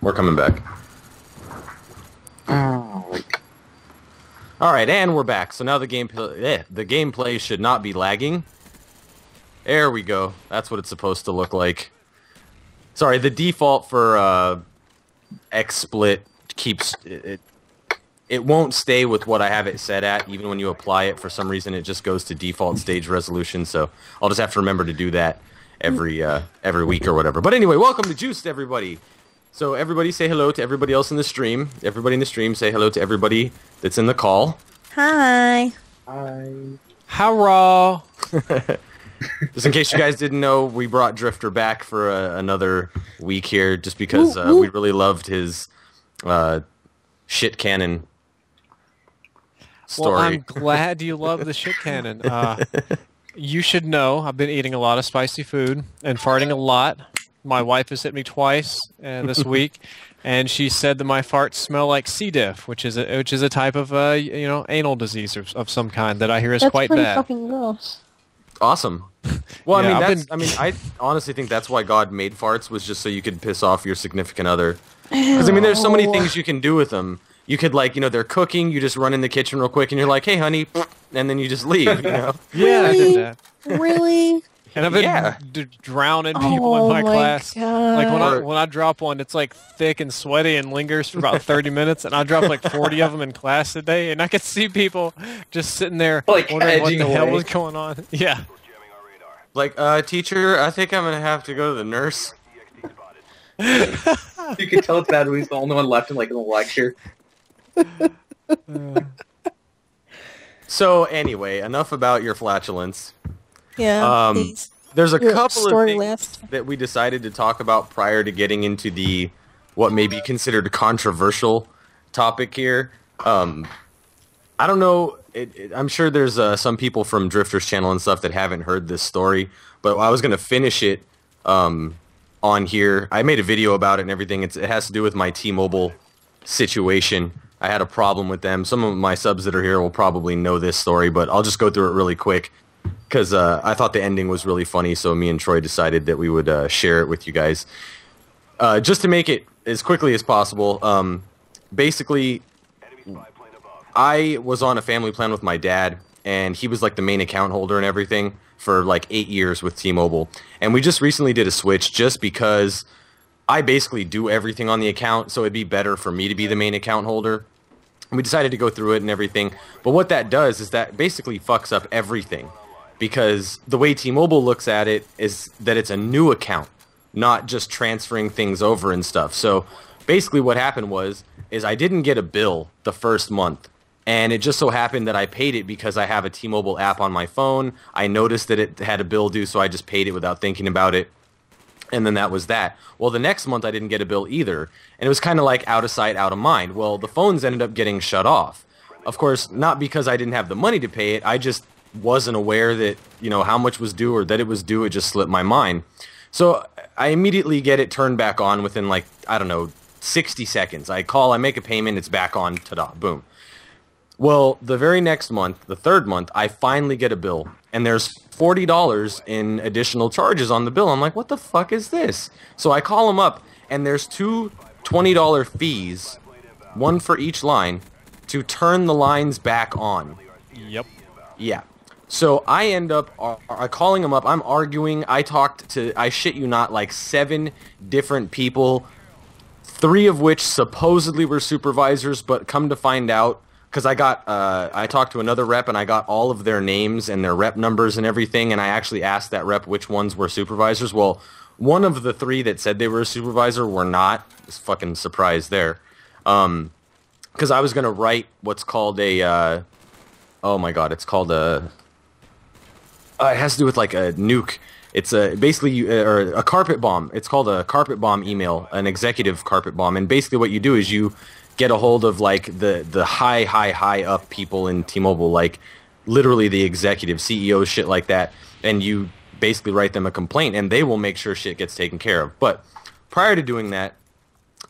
We're coming back. Alright, and we're back. So now the gameplay should not be lagging. There we go. That's what it's supposed to look like. Sorry, the default for XSplit keeps... It won't stay with what I have it set at, even when you apply it. For some reason, it just goes to default stage resolution, so I'll just have to remember to do that every week or whatever. But anyway, welcome to Juiced, everybody. So everybody say hello to everybody else in the stream. Everybody in the stream say hello to everybody that's in the call. Hi. Hi. Hurrah! Just in case you guys didn't know, we brought Drifter back for another week here, just because we really loved his shit cannon story. Well, I'm glad you love the shit cannon. You should know I've been eating a lot of spicy food and farting a lot. My wife has hit me twice this week, and she said that my farts smell like C. diff, which is a type of anal disease of some kind that I hear is quite bad. That's pretty fucking gross. Awesome. Well, Yeah, I honestly think that's why God made farts, was just so you could piss off your significant other. Because there's so many things you can do with them. You could they're cooking, you just run in the kitchen real quick, and you're like, "Hey, honey," and then you just leave. You know? Yeah, I did that. Really? And I've been drowning people in my class. God. Like when I drop one, it's like thick and sweaty and lingers for about 30 minutes, and I drop like 40 of them in class a day, and I could see people just sitting there wondering what the hell was going on. Yeah. Like, teacher, I think I'm gonna have to go to the nurse. You can tell it's bad when he's the only one left in the lecture. So anyway, enough about your flatulence. Yeah. Please. There's a Your couple of story things list. that we decided to talk about prior to getting into the what may be considered a controversial topic here. I don't know. I'm sure there's some people from Drifter's channel and stuff that haven't heard this story, but I was going to finish it on here. I made a video about it and everything. It has to do with my T-Mobile situation. I had a problem with them. Some of my subs that are here will probably know this story, but I'll just go through it really quick because I thought the ending was really funny, so me and Troy decided that we would share it with you guys. Just to make it as quickly as possible, basically, I was on a family plan with my dad, and he was like the main account holder and everything for like 8 years with T-Mobile. And we just recently did a switch just because I basically do everything on the account, so it'd be better for me to be the main account holder. And we decided to go through it and everything. But what that does is that basically fucks up everything. Because the way T-Mobile looks at it is that it's a new account, not just transferring things over and stuff. So basically what happened is I didn't get a bill the first month. And it just so happened that I paid it because I have a T-Mobile app on my phone. I noticed that it had a bill due, so I just paid it without thinking about it. And then that was that. Well, the next month I didn't get a bill either. And it was kind of like out of sight, out of mind. Well, the phones ended up getting shut off. Of course, not because I didn't have the money to pay it. I just wasn't aware that, how much was due or that it was due. It just slipped my mind. So I immediately get it turned back on within 60 seconds. I call, I make a payment, it's back on, ta-da, boom. Well, the very next month, the third month, I finally get a bill, and there's $40 in additional charges on the bill. I'm like, what the fuck is this? So I call them up, and there's two $20 fees, one for each line, to turn the lines back on. Yep. Yeah. So I end up calling them up. I'm arguing. I talked to, I shit you not, like 7 different people, 3 of which supposedly were supervisors, but come to find out, because I talked to another rep and I got all of their names and their rep numbers and everything, and I actually asked that rep which ones were supervisors. Well, one of the 3 that said they were a supervisor were not. Just fucking surprised there. Because I was going to write what's called a, oh my god, it's called a, it has to do with like a nuke. It's basically or a carpet bomb. It's called a carpet bomb email, an executive carpet bomb. And basically what you do is you get a hold of like the high up people in T-Mobile, like literally the executive CEOs, shit like that, and you basically write them a complaint and they will make sure shit gets taken care of. But prior to doing that,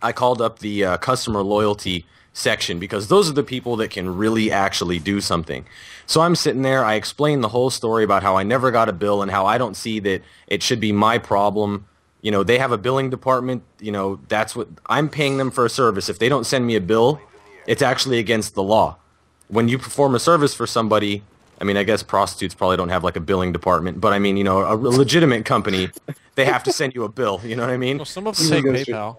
I called up the customer loyalty section because those are the people that can really actually do something. So I'm sitting there, I explain the whole story about how I never got a bill and how I don't see that it should be my problem You know, they have a billing department. You know, that's what I'm paying them for a service. If they don't send me a bill, it's actually against the law. When you perform a service for somebody, I mean, I guess prostitutes probably don't have like a billing department, but I mean, you know, a legitimate company, they have to send you a bill. You know what I mean? Well, some of them take PayPal.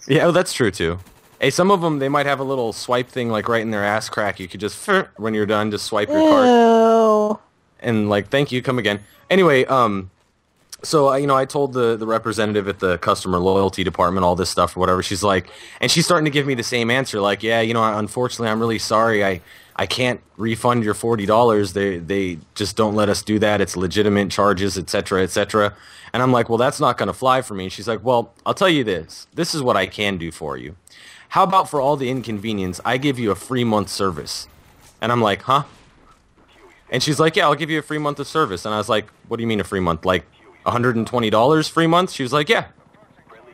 Yeah, well, that's true too. Hey, some of them, they might have a little swipe thing like right in their ass crack. You could just, when you're done, just swipe your card. Ew. And like, thank you, come again. Anyway, so, you know, I told the representative at the customer loyalty department all this stuff or whatever. She's like, and she's starting to give me the same answer. Like, yeah, you know, unfortunately, I'm really sorry. I can't refund your $40. They just don't let us do that. It's legitimate charges, et cetera, et cetera. And I'm like, well, that's not going to fly for me. And she's like, well, I'll tell you this. This is what I can do for you. How about for all the inconvenience, I give you a free month service? And I'm like, huh? And she's like, yeah, I'll give you a free month of service. And I was like, what do you mean a free month? Like $120 free month? She was like, yeah.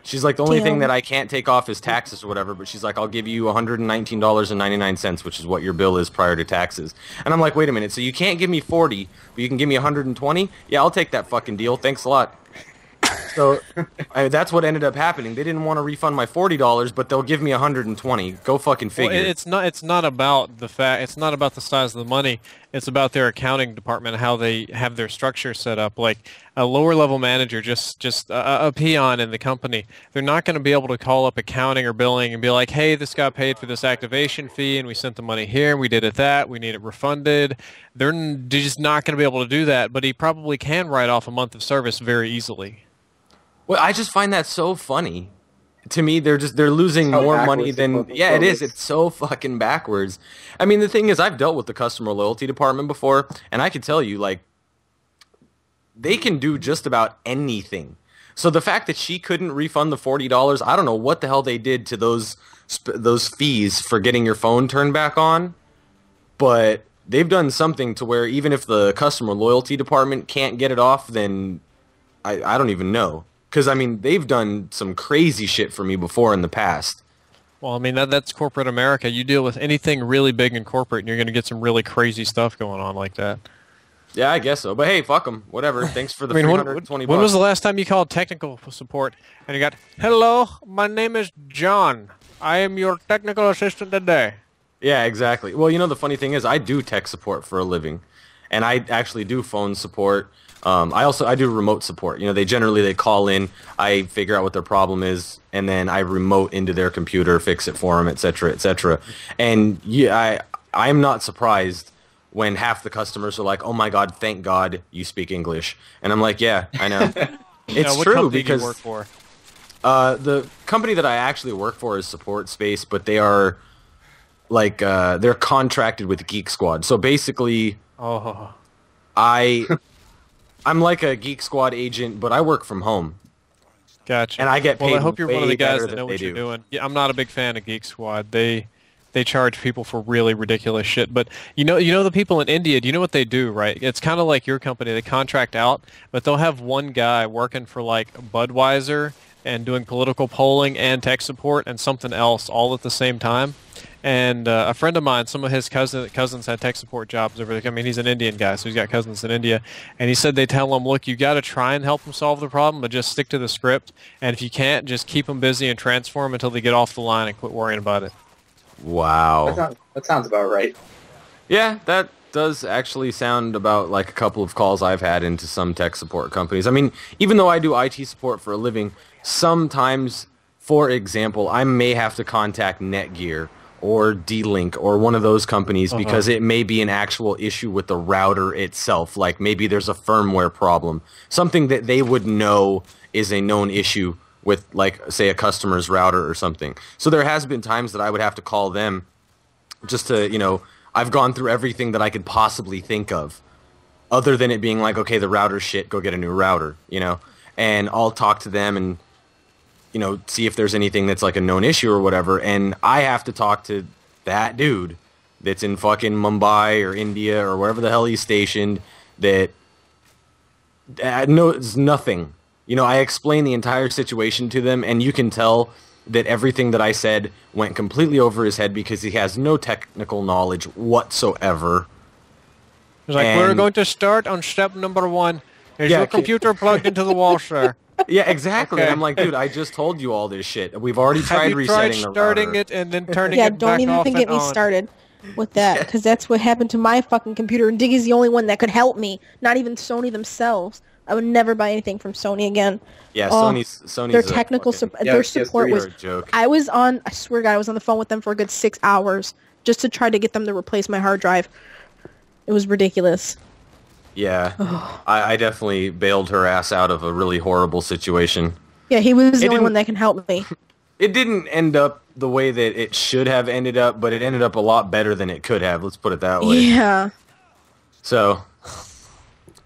She's like, the only thing that I can't take off is taxes or whatever, but she's like, I'll give you $119.99, which is what your bill is prior to taxes. And I'm like, wait a minute, so you can't give me 40, but you can give me 120? Yeah, I'll take that fucking deal. Thanks a lot. So that's what ended up happening. They didn't want to refund my $40, but they'll give me 120. Go fucking figure. Well, it's not about the fact. It's not about the size of the money. It's about their accounting department, how they have their structure set up. Like a lower level manager, just a peon in the company, they're not going to be able to call up accounting or billing and be like, hey, this got paid for this activation fee, and we sent the money here, and we did it that, we need it refunded. They're just not going to be able to do that. But he probably can write off a month of service very easily. Well, I just find that so funny. To me, they're losing more money than... Yeah, it is. It's so fucking backwards. I mean, the thing is, I've dealt with the customer loyalty department before, and I can tell you, like, they can do just about anything. So the fact that she couldn't refund the $40, I don't know what the hell they did to those fees for getting your phone turned back on, but they've done something to where even if the customer loyalty department can't get it off, then I don't even know. Because, I mean, they've done some crazy shit for me before in the past. Well, I mean, that's corporate America. You deal with anything really big in corporate, and you're going to get some really crazy stuff going on like that. Yeah, I guess so. But hey, fuck them. Whatever. Thanks for the $320. When was the last time you called technical support and you got, hello, my name is John. I am your technical assistant today. Yeah, exactly. Well, you know, the funny thing is I do tech support for a living. And I actually do phone support. I do remote support. You know, they call in, I figure out what their problem is, and then I remote into their computer, fix it for them, et cetera, et cetera. And yeah, I'm not surprised when half the customers are like, "Oh my God, thank God you speak English," and I'm like, "Yeah, I know." It's what true because because do you work for? The company that I actually work for is Support Space, but they are like they're contracted with Geek Squad. So basically, I'm like a Geek Squad agent, but I work from home. Gotcha. And I get paid. Well, I hope you're one of the guys that than know what they you're do. doing. Yeah, I'm not a big fan of Geek Squad. They charge people for really ridiculous shit. But you know the people in India. Do you know what they do? Right? It's kind of like your company. They contract out, but they'll have one guy working for like Budweiser and doing political polling and tech support and something else all at the same time. And a friend of mine, some of his cousins had tech support jobs over there. I mean, he's an Indian guy, so he's got cousins in India. And he said they tell him, look, you got to try and help them solve the problem, but just stick to the script. And if you can't, just keep them busy and transfer them until they get off the line and quit worrying about it. Wow. That sounds about right. Yeah, that does actually sound about like a couple of calls I've had into some tech support companies. I mean, even though I do IT support for a living, sometimes, for example, I may have to contact Netgear or D-Link or one of those companies because it may be an actual issue with the router itself. Like maybe there's a firmware problem. Something that they would know is a known issue with, like, say, a customer's router or something. So there has been times that I would have to call them just to, you know, I've gone through everything that I could possibly think of other than it being like, okay, the router's shit, go get a new router, you know? And I'll talk to them and, you know, see if there's anything that's like a known issue or whatever, and I have to talk to that dude that's in fucking Mumbai or India or wherever the hell he's stationed that knows nothing. You know, I explain the entire situation to them, and you can tell that everything that I said went completely over his head because he has no technical knowledge whatsoever. He's like, we're going to start on step number 1. Is your computer plugged into the wall, sir? Yeah, exactly. Okay. I'm like, dude, I just told you all this shit. We've already Have tried you resetting tried the starting router. it and then turning Yeah, it don't back even off get and me on? started with that, because that's what happened to my fucking computer, and Diggy's the only one that could help me. Not even Sony themselves. I would never buy anything from Sony again. Yeah, Oh, Sony's their a technical fucking- support, Yeah, their PS3 support was. are a joke. I swear to God, I was on the phone with them for a good 6 hours just to try to get them to replace my hard drive. It was ridiculous. Yeah, I definitely bailed her ass out of a really horrible situation. Yeah, he was the only didn't- one that can help me. It didn't end up the way that it should have ended up, but it ended up a lot better than it could have. Let's put it that way. Yeah. So,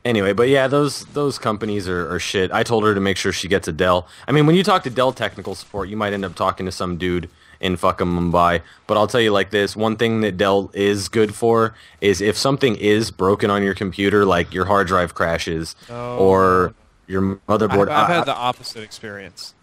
anyway, but yeah, those companies are shit. I told her to make sure she gets a Dell. I mean, when you talk to Dell technical support, you might end up talking to some dude in fucking Mumbai. But I'll tell you like this, one thing that Dell is good for is if something is broken on your computer, like your hard drive crashes or your motherboard. I've had the opposite experience.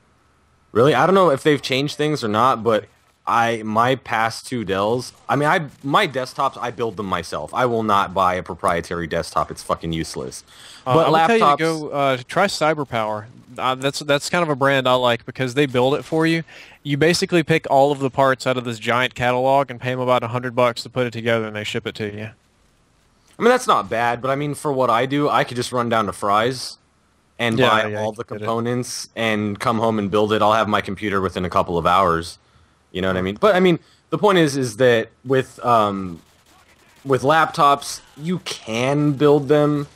Really? I don't know if they've changed things or not, but my past two Dells, I mean, my desktops, I build them myself. I will not buy a proprietary desktop. It's fucking useless. But I would tell you laptops, to go try CyberPower. That's kind of a brand I like because they build it for you. You basically pick all of the parts out of this giant catalog and pay them about $100 to put it together, and they ship it to you. I mean, that's not bad, but I mean, for what I do, I could just run down to Fry's and buy Yeah, all you the get it. components and come home and build it. I'll have my computer within a couple of hours. You know what I mean? But I mean, the point is that with laptops, you can build them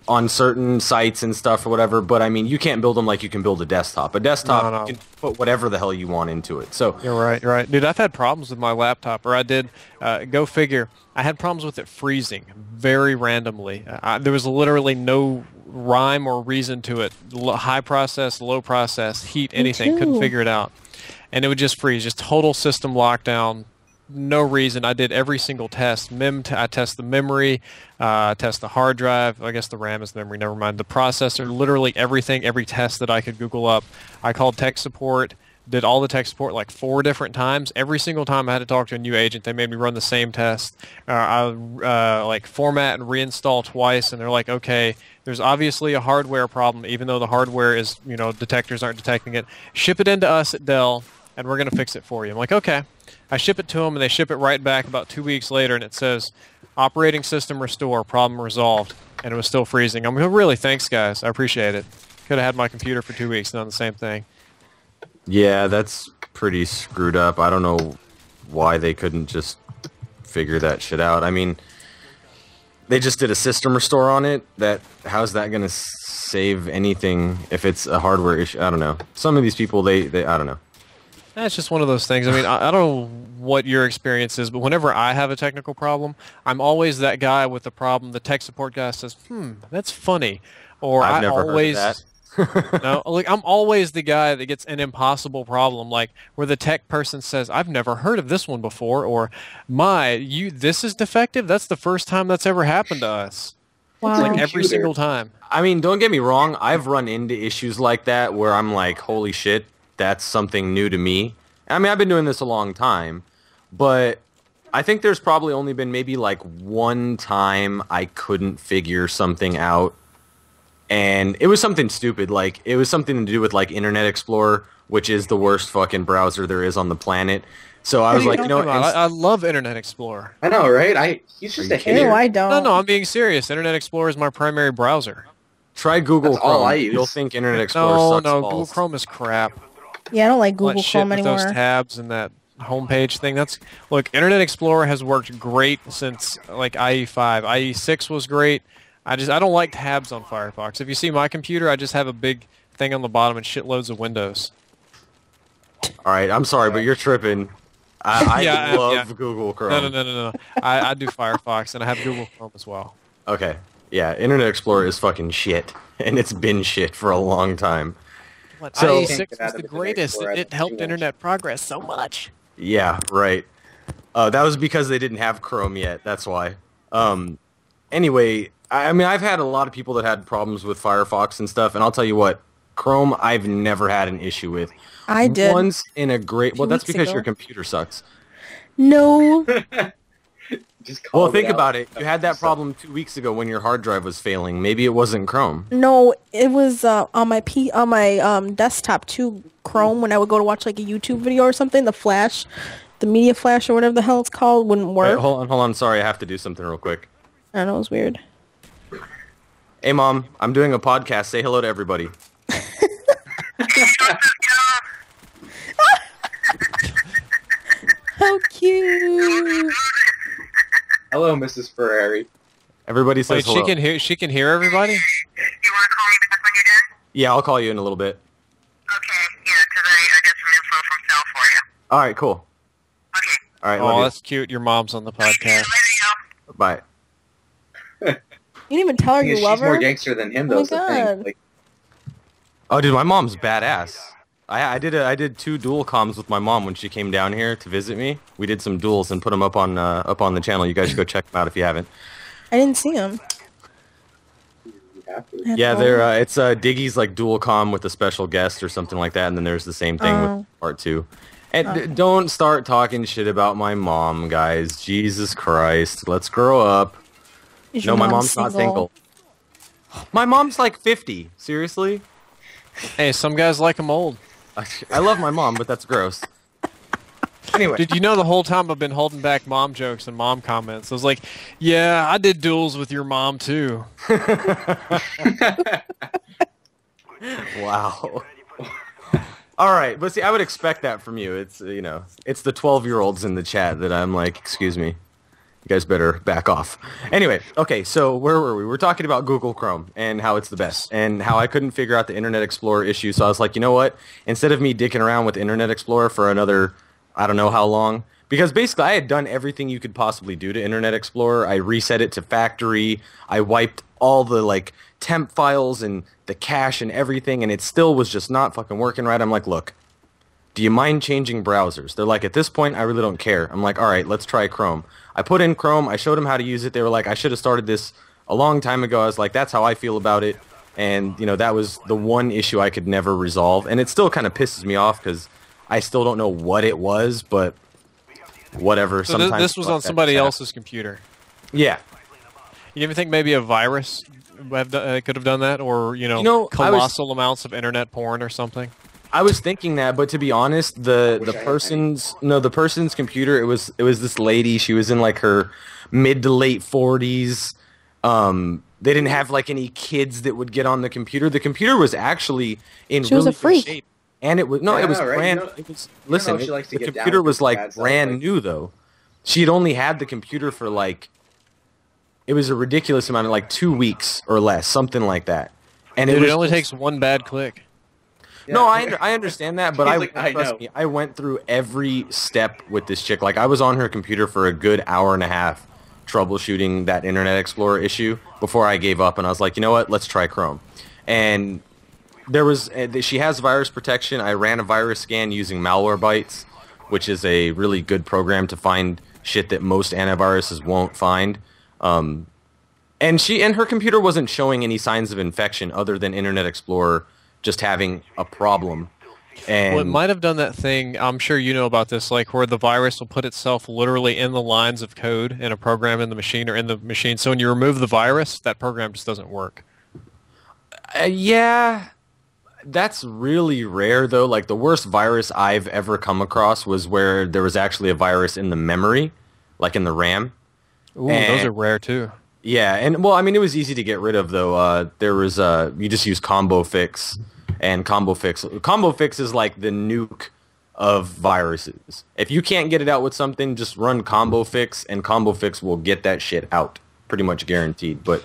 on certain sites and stuff or whatever, but I mean, you can't build them like you can build a desktop. A desktop, No. you can put whatever the hell you want into it. So, You're right. Dude, I've had problems with my laptop, or I did, go figure, I had problems with it freezing very randomly. There was literally no rhyme or reason to it. High process, low process, heat, anything. Couldn't too. figure it out. And it would just freeze, just total system lockdown. No reason. I did every single test. I test the memory, test the hard drive. I guess the RAM is memory. Never mind. The processor. Literally everything. Every test that I could Google up. I called tech support. Did all the tech support like 4 different times. Every single time I had to talk to a new agent, they made me run the same test. I like format and reinstall twice, and they're like, okay, there's obviously a hardware problem, even though the hardware is, detectors aren't detecting it. Ship it into us at Dell, and we're going to fix it for you. I'm like, okay. I ship it to them, and they ship it right back about 2 weeks later, and it says, operating system restore, problem resolved, and it was still freezing. I'm like, really, thanks, guys. I appreciate it. Could have had my computer for 2 weeks and done the same thing. yeah, that's pretty screwed up. I don't know why they couldn't just figure that shit out. I mean, they just did a system restore on it. How's that going to save anything if it's a hardware issue? I don't know. Some of these people, they I don't know. That's just one of those things. I mean, I don't know what your experience is, but whenever I have a technical problem, I'm always that guy with the problem. The tech support guy says, that's funny. Or I've never always, heard of that. no, like I'm always the guy that gets an impossible problem, like where the tech person says, I've never heard of this one before, or this is defective? That's the first time that's ever happened to us. Wow. Like every Computer. single time. I mean, don't get me wrong. I've run into issues like that where I'm like, holy shit, that's something new to me. I mean, I've been doing this a long time, but I think there's probably only been maybe like one time I couldn't figure something out. And it was something stupid. Like, it was something to do with like Internet Explorer, which is the worst fucking browser there is on the planet. So I was like, I love Internet Explorer. I know, right? He's just Are a you hater. Ew, I don't. No, I'm being serious. Internet Explorer is my primary browser. try Google That's Chrome. all I use. You'll think Internet Explorer No, sucks Google balls. Chrome is crap. Yeah, I don't like All that Google shit Chrome with anymore. those tabs and that homepage thing. Look, Internet Explorer has worked great since like IE5. IE6 was great. I don't like tabs on Firefox. If you see my computer, I just have a big thing on the bottom and shitloads of windows. All right, I'm sorry, but you're tripping. I Yeah, love yeah. Google Chrome. No. I do Firefox and I have Google Chrome as well. Okay. Yeah, Internet Explorer is fucking shit, and it's been shit for a long time. What, So- IE6 Can't get out was of the Internet greatest. Explorer, It that's helped too much. internet progress so much. Yeah, right. That was because they didn't have Chrome yet. That's why. Anyway, I mean, I've had a lot of people that had problems with Firefox and stuff, and I'll tell you what, Chrome I've never had an issue with. I did. Once in a great... Well, that's weeks because ago. your computer sucks. No. Just Well, called think out. about it. You had that problem 2 weeks ago when your hard drive was failing. Maybe it wasn't Chrome. No, it was on my desktop too. Chrome, when I would go to watch like a YouTube video or something, the media flash or whatever the hell it's called, wouldn't Wait, work. hold on. Sorry, I have to do something real quick. I don't know, it was weird. Hey, Mom, I'm doing a podcast. Say hello to everybody. How cute! Hello, Mrs. Ferrari. Everybody says Wait, hello. she can hear everybody? You want to call me back when you're done? Yeah, I'll call you in a little bit. Okay, yeah, 'cause I got some info from Sal for you. All right, cool. Okay. All right, Oh, love that's cute. Your mom's on the podcast. Later, you. Bye. You didn't even tell her Yeah, you she's love more her? gangster than him, Oh though. my is the God. thing. Like, Oh, dude, my mom's badass. I did 2 dual comms with my mom when she came down here to visit me. We did some duels and put them up on the channel. You guys should go check them out if you haven't. I didn't see him. you have to. Yeah, they're it's Diggy's like dual comm with a special guest or something like that, and then there's the same thing Oh. with part 2. And don't start talking shit about my mom, guys. Jesus Christ, let's grow up. Is No, your my mom mom's not single. My mom's like 50. Seriously? Hey, some guys like them old. I love my mom, but that's gross. Anyway, Did you know the whole time I've been holding back mom jokes and mom comments? I was like, yeah, I did duels with your mom too. wow. All right, but see, I would expect that from you. It's it's the 12-year-olds in the chat that I'm like, excuse me, you guys better back off. Anyway, okay, so where were we? We're talking about Google Chrome and how it's the best, and how I couldn't figure out the Internet Explorer issue. So I was like, you know what? Instead of me dicking around with Internet Explorer for another, I don't know how long, because basically I had done everything you could possibly do to Internet Explorer. I reset it to factory. I wiped all the like temp files and the cache and everything, and it still was just not fucking working right. I'm like, look, do you mind changing browsers? They're like, at this point, I really don't care. I'm like, all right, let's try Chrome. I put in Chrome. I showed them how to use it. They were like, I should have started this a long time ago. I was like, that's how I feel about it. And, that was the one issue I could never resolve. And it still kind of pisses me off because I still don't know what it was, but whatever. So Sometimes this was on somebody else's computer. Yeah. You even think maybe a virus could have done that, or know, colossal amounts of internet porn or something? I was thinking that, but to be honest, the Wish I had person's computer, it was this lady. She was in like her mid to late 40s. They didn't have like any kids that would get on the computer. The computer was actually in She was really a freak. good shape, and it was Yeah, it was right? brand. You know- It was, know listen, she likes to the get down computer with was the like bad stuff, brand like- new though. She had only had the computer for like, it was a ridiculous amount of like 2 weeks or less, something like that. And Dude, was it only just- takes one bad click. No, Yeah. I understand that, but He's I like, I trust know. me, I went through every step with this chick. Like I was on her computer for a good hour and a half troubleshooting that Internet Explorer issue before I gave up, and I was like, you know what, let's try Chrome. And there was she has virus protection. I ran a virus scan using Malwarebytes, which is a really good program to find shit that most antiviruses won't find. And her computer wasn't showing any signs of infection other than Internet Explorer just having a problem. And Well, it might have done that thing, I'm sure you know about this, like where the virus will put itself literally in the lines of code in a program in the machine or in the machine. So when you remove the virus, that program just doesn't work. yeah, that's really rare though. Like the worst virus I've ever come across was where there was actually a virus in the memory, like in the RAM. Ooh, those And- are rare too. Yeah, and well, I mean, it was easy to get rid of though. There was you just use Combo Fix, and Combo Fix is like the nuke of viruses. If you can't get it out with something, just run Combo Fix, and Combo Fix will get that shit out, pretty much guaranteed. But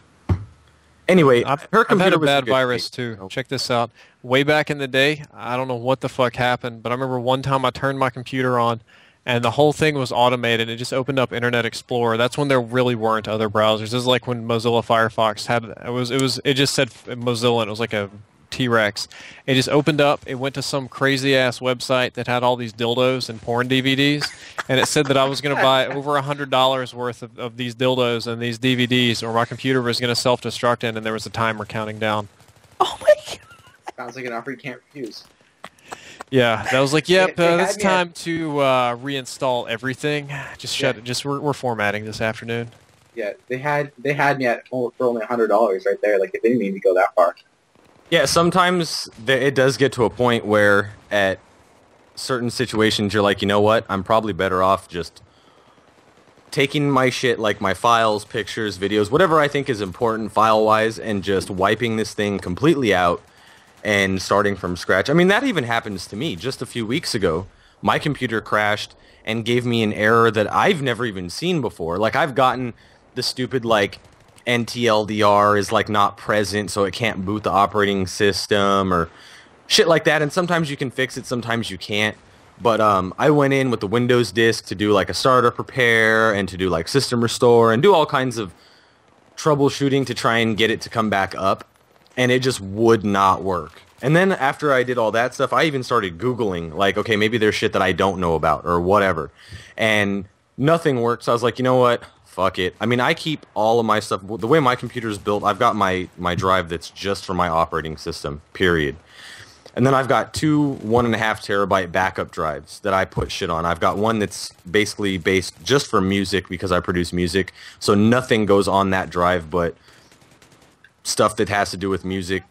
anyway, I've her had computer a was in bad good virus shape. too. Check this out. Way back in the day, I don't know what the fuck happened, but I remember one time I turned my computer on and the whole thing was automated. It just opened up Internet Explorer. That's when there really weren't other browsers. This is like when Mozilla Firefox had it just said Mozilla and it was like a T-Rex. It just opened up. It went to some crazy ass website that had all these dildos and porn DVDs, and it said that I was going to buy over $100 worth of these dildos and these DVDs, or my computer was going to self-destruct in, and there was a timer counting down. Oh my god. Sounds like an offer you can't refuse. Yeah, that was like, yep, They had it's me at- time to reinstall everything. Just shut it. Just we're formatting this afternoon. Yeah, they had me at for only $100 right there. Like, it didn't need to go that far. Yeah, sometimes it does get to a point where at certain situations you're like, you know what? I'm probably better off just taking my shit, like my files, pictures, videos, whatever I think is important file-wise, and just wiping this thing completely out and starting from scratch. I mean, that even happens to me. Just a few weeks ago, my computer crashed and gave me an error that I've never even seen before. Like, I've gotten the stupid, like, NTLDR is, like, not present, so it can't boot the operating system or shit like that. And sometimes you can fix it, sometimes you can't. But I went in with the Windows disk to do, like, a startup repair and to do, like, system restore and do all kinds of troubleshooting to try and get it to come back up. And it just would not work. And then after I did all that stuff, I even started Googling, like, okay, maybe there's shit that I don't know about or whatever. And nothing worked. So I was like, you know what? Fuck it. I mean, I keep all of my stuff. The way my computer is built, I've got my drive that's just for my operating system, period. And then I've got two 1.5 terabyte backup drives that I put shit on. I've got one that's basically based just for music because I produce music. So nothing goes on that drive but stuff that has to do with music,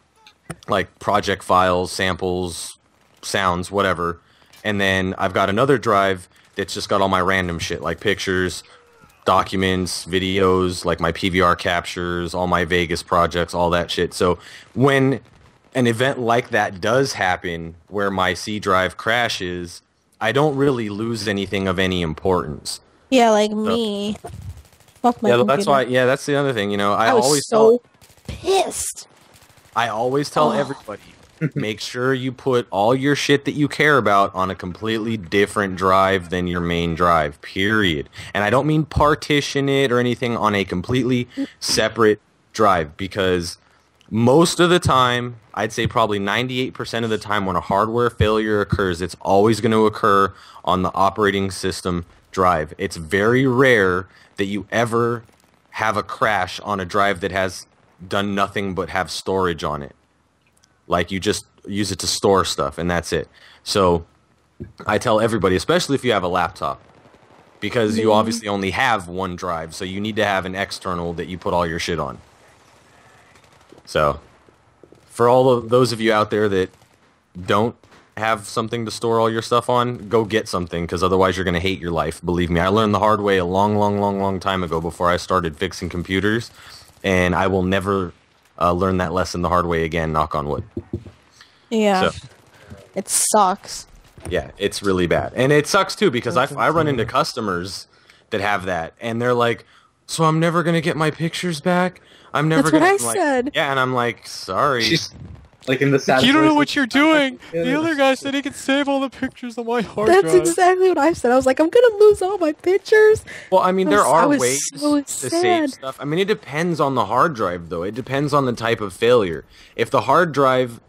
like project files, samples, sounds, whatever. And then I've got another drive that's just got all my random shit, like pictures, documents, videos, like my PVR captures, all my Vegas projects, all that shit. So when an event like that does happen where my C drive crashes, I don't really lose anything of any importance. Yeah, like me. Fuck my Yeah, computer. that's why. Yeah, that's the other thing. You know, I was always so pissed. I always tell everybody, make sure you put all your shit that you care about on a completely different drive than your main drive, period. And I don't mean partition it or anything, on a completely separate drive, because most of the time, I'd say probably 98% of the time when a hardware failure occurs, it's always going to occur on the operating system drive. It's very rare that you ever have a crash on a drive that has done nothing but have storage on it. Like, you just use it to store stuff and that's it. So I tell everybody, especially if you have a laptop, because you obviously only have one drive, so you need to have an external that you put all your shit on. So for all of those of you out there that don't have something to store all your stuff on, go get something, because otherwise you're going to hate your life. Believe me, I learned the hard way a long time ago before I started fixing computers, and I will never learn that lesson the hard way again, knock on wood. Yeah. So, It sucks. yeah, it's really bad. And it sucks too, because I run into customers that have that, and they're like, so I'm never going to get my pictures back? I'm never That's gonna, what I I'm like, said. yeah, and I'm like, sorry. She's like in the sad. You don't know voice what of- you're doing. The Yeah. other guy said he could save all the pictures on my hard That's drive. exactly what I said. I was like, I'm gonna lose all my pictures. Well, I mean, there I are was ways so to sad. save stuff. I mean, it depends on the hard drive, though. It depends on the type of failure. If the hard drive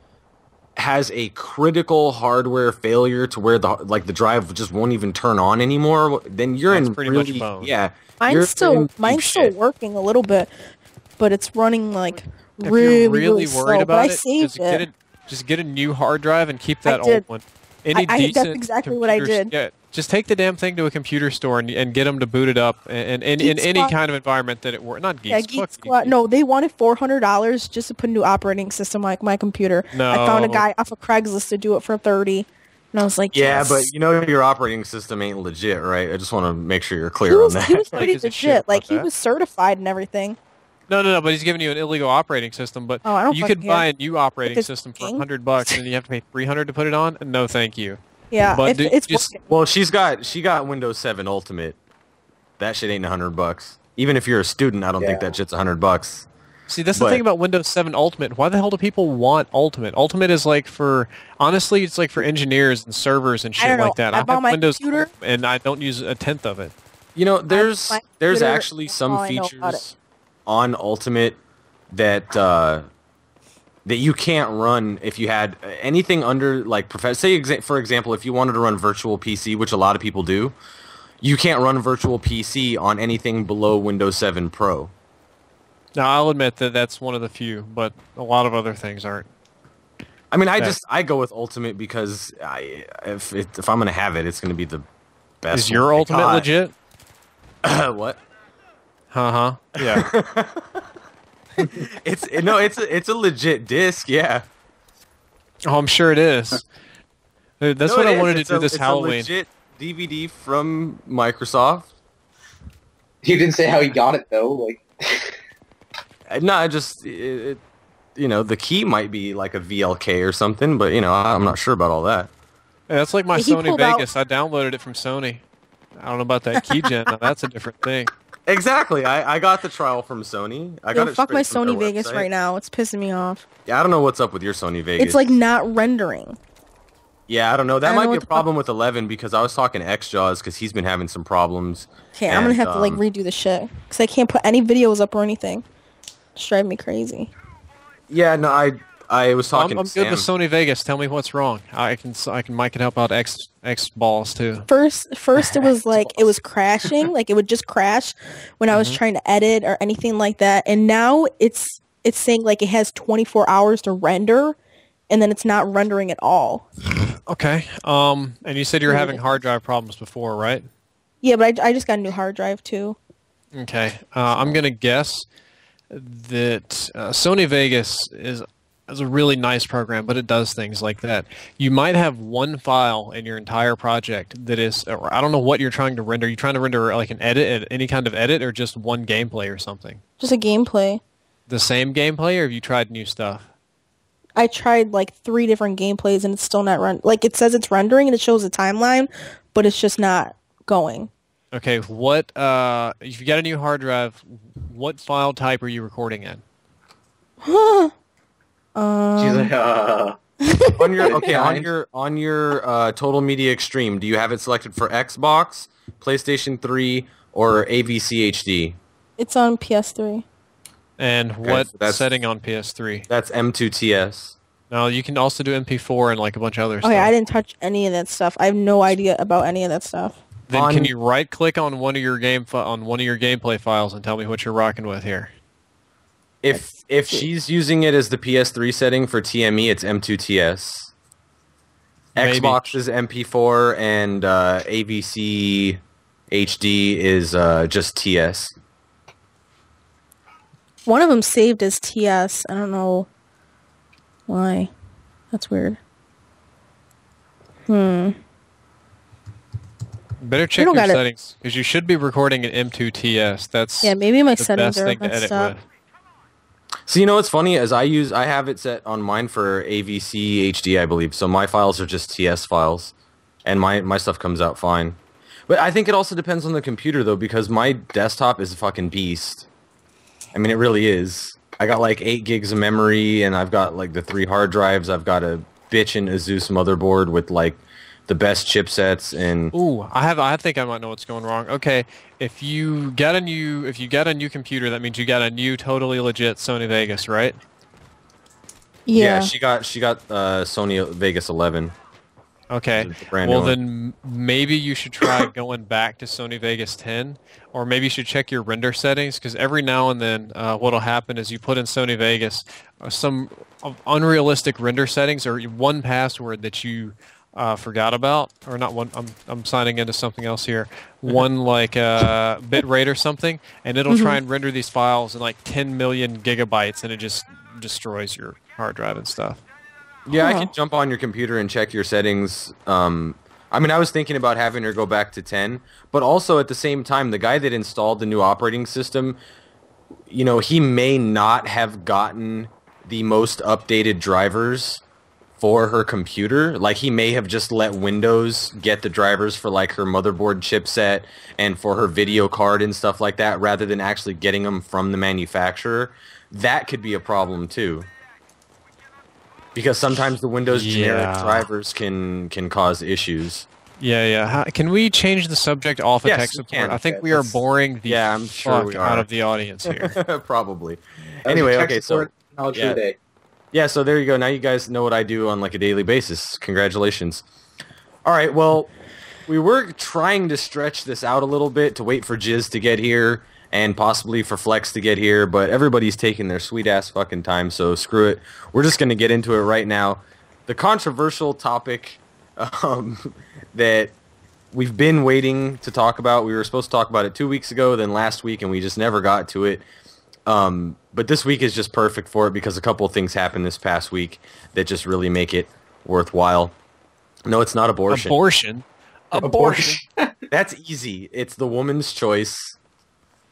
has a critical hardware failure to where the drive just won't even turn on anymore, then you're That's in pretty really, much boned. yeah. Mine's you're still in deep mine's still shit. working a little bit, but it's running like If really, you're really slow. worried But about I it, saved it. just get a new hard drive and keep that did. old one. Any that's decent exactly what I computers- did. Yeah, just take the damn thing to a computer store and get them to boot it up, and in Geek any Squad- kind of environment that it works. Not Geek, Yeah, fuck Geek Squad. No, they wanted $400 just to put a new operating system like my computer. I found a No. guy off of Craigslist to do it for 30, and I was like, Yeah, yes. but you know your operating system ain't legit, right? I just want to make sure you're he clear on was, that. he was Like, pretty is it shit legit. about Like he that? was certified and everything. No, but he's giving you an illegal operating system. But Oh, I don't you could fucking buy care. a new operating it's system for working. $100, and you have to pay $300 to put it on. No, thank you. Yeah, But if do- it's just- working. Well, she got Windows 7 Ultimate. That shit ain't $100. Even if you're a student, I don't think Yeah. that shit's $100. See, that's the But- thing about Windows 7 Ultimate. Why the hell do people want Ultimate? Ultimate is like honestly, it's like for engineers and servers and I shit don't know. like that. I I bought have my Windows computer- and I don't use a tenth of it. You know, there's my there's computer, actually that's some all I know about features on Ultimate that that you can't run if you had anything under like for example, if you wanted to run virtual PC, which a lot of people do, you can't run virtual PC on anything below Windows 7 Pro. Now, I'll admit that that's one of the few, but a lot of other things aren't. I mean, Okay. I go with Ultimate because if I'm gonna have it, it's gonna be the best. Is your one I Ultimate got. legit? What? Uh-huh. Yeah. It's a legit disc. Yeah. Oh, I'm sure it is. Dude, that's No, what it I is. wanted to It's do a- this it's Halloween. a legit DVD from Microsoft. You didn't say how he got it though. Like, No, I just the key might be like a VLK or something, but I'm not sure about all that. Yeah, that's like my He Sony pulled out- Vegas. I downloaded it from Sony. I don't know about that keygen. Now, that's a different thing. Exactly. I got the trial from Sony. I got Yo, it fuck my straight from Sony their Vegas website. right now. It's pissing me off. Yeah, I don't know what's up with your Sony Vegas. It's like not rendering. Yeah, I don't know. That I don't might know be what a the problem with 11 because I was talking to XJaws because he's been having some problems. Okay, I'm gonna And, have to like redo the shit because I can't put any videos up or anything. It's driving me crazy. Yeah, no, I was talking I'm to good with Sam. Sony Vegas. Tell me what's wrong. Mike can help out X balls too. First it was like it was crashing, like it would just crash when I was trying to edit or anything like that. And now it's saying like it has 24 hours to render, and then it's not rendering at all. Okay. And you said you were having hard drive problems before, right? Yeah, but I just got a new hard drive too. Okay. I'm gonna guess that Sony Vegas is a really nice program, but it does things like that. You might have one file in your entire project that is, or I don't know what you're trying to render. You're trying to render like an edit, any kind of edit, or just one gameplay or something. Just a gameplay. The same gameplay, or have you tried new stuff? I tried like 3 different gameplays and it's still not like it says it's rendering and it shows a timeline, but it's just not going. Okay. What if you got a new hard drive? What file type are you recording in? she's like, on your Fine. on your Total Media Extreme, do you have it selected for Xbox, PlayStation 3, or AVC HD? It's on PS3. And what so that's- setting on PS3? That's M2TS. No, you can also do MP4 and like a bunch of other stuff. Okay, I didn't touch any of that stuff. I have no idea about any of that stuff. Then can on- you right click on one of your gameplay files and tell me what you're rocking with here? If she's using it as the PS3 setting for TME, it's M2TS. Maybe. Xbox is MP4 and AVC HD is just TS. One of them saved as TS. I don't know why. That's weird. Better check don't your got it. settings because you should be recording an M2TS. That's Yeah, maybe my the settings best are thing to edit messed up. with. So you know what's funny is I have it set on mine for AVC HD, I believe. So my files are just TS files, and my stuff comes out fine. But I think it also depends on the computer though, because my desktop is a fucking beast. I mean, it really is. I got like 8 gigs of memory, and I've got like the 3 hard drives. I've got a bitchin' Asus motherboard with like the best chipsets, and Ooh, I think I might know what's going wrong. Okay, if you got a new computer, that means you got a new totally legit Sony Vegas, right? Yeah. she got Sony Vegas 11. Okay. It's a brand Well, new one. then maybe you should try going back to Sony Vegas 10, or maybe you should check your render settings because every now and then, what'll happen is you put in Sony Vegas some unrealistic render settings or one password that you forgot about, or not one. I'm signing into something else here. One like bit rate or something, and it'll try and render these files in like 10 million gigabytes, and it just destroys your hard drive and stuff. Yeah, I Huh. can jump on your computer and check your settings. I mean, I was thinking about having her go back to 10, but also at the same time, the guy that installed the new operating system, he may not have gotten the most updated drivers for her computer. Like, he may have just let Windows get the drivers for, like, her motherboard chipset and for her video card and stuff like that, rather than actually getting them from the manufacturer. That could be a problem, too. Because sometimes the Windows generic Yeah. drivers can cause issues. Yeah. Can we change the subject off of Yes, tech we support? can. I think Yeah, we are let's- boring the Yeah, I'm sure fuck we out are. of the audience here. Probably. That was Anyway, a tech okay, so support knowledge for yeah. the day. yeah, so there you go. Now you guys know what I do on like a daily basis. Congratulations. All right, well, we were trying to stretch this out a little bit to wait for Jizz to get here and possibly for Flex to get here, but everybody's taking their sweet ass fucking time, so screw it. We're just going to get into it right now. the controversial topic that we've been waiting to talk about. We were supposed to talk about it 2 weeks ago, then last week, and we just never got to it. But this week is just perfect for it because a couple of things happened this past week that just really make it worthwhile. No, it's not abortion. Abortion. That's easy. It's the woman's choice.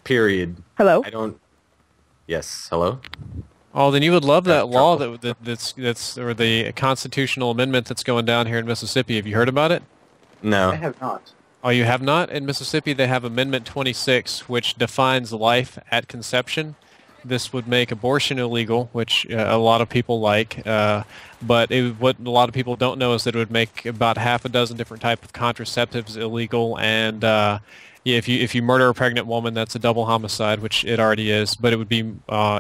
Period. Hello? I don't. Yes. Hello. Oh, then you would love that law that's or the constitutional amendment that's going down here in Mississippi. Have you heard about it? No. I have not. Oh, you have not? In Mississippi, they have Amendment 26, which defines life at conception. This would make abortion illegal, which a lot of people like. But what a lot of people don't know is that it would make about half a dozen different types of contraceptives illegal. And if you murder a pregnant woman, that's a double homicide, which it already is. But it would be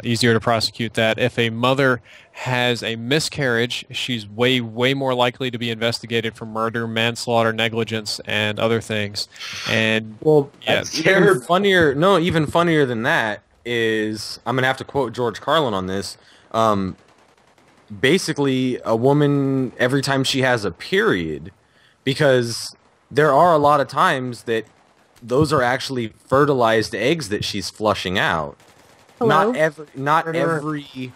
easier to prosecute that. If a mother has a miscarriage, she's way more likely to be investigated for murder, manslaughter, negligence, and other things. And Well, yeah, even funnier. No, even funnier than that is I'm gonna have to quote George Carlin on this. Basically, a woman every time she has a period, because there are a lot of times that those are actually fertilized eggs that she's flushing out. Hello? Not every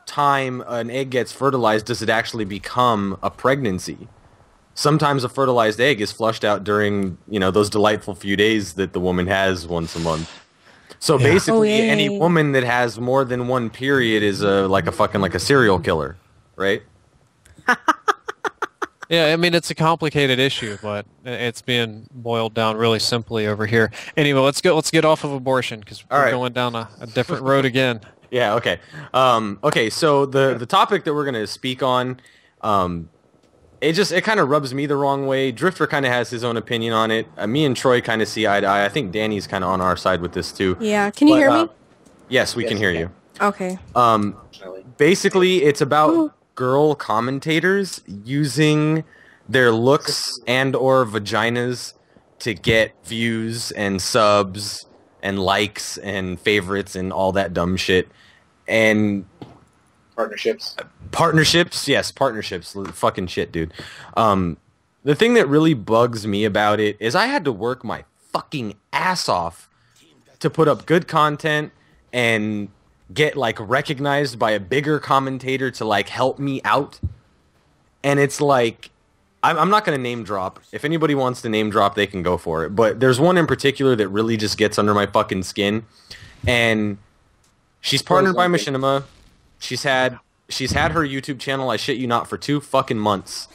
time an egg gets fertilized does it actually become a pregnancy. Sometimes a fertilized egg is flushed out during, those delightful few days that the woman has once a month. So basically, Oh, any yay. woman that has more than one period is like a serial killer, right? yeah, I mean, it's a complicated issue, but it's being boiled down really simply over here. Anyway, let's get off of abortion because we're right. going down a different road again. Yeah. Okay. Okay. So the topic that we're gonna speak on, it kind of rubs me the wrong way. Drifter kind of has his own opinion on it. Me and Troy kind of see eye to eye. I think Danny's kind of on our side with this too. Yeah. Can you hear me? Yes, we Yes, can hear we you. Okay. Unfortunately. Basically, it's about girl commentators using their looks and or vaginas to get views and subs and likes and favorites and all that dumb shit. And Partnerships. partnerships, yes, partnerships. Fucking shit, dude. The thing that really bugs me about it is I had to work my fucking ass off to put up good content and get recognized by a bigger commentator to help me out. And it's I'm not going to name drop. If anybody wants to name drop, they can go for it. But there's one in particular that really just gets under my fucking skin. And she's partnered by Machinima. She's had her YouTube channel, I shit you not, for 2 fucking months.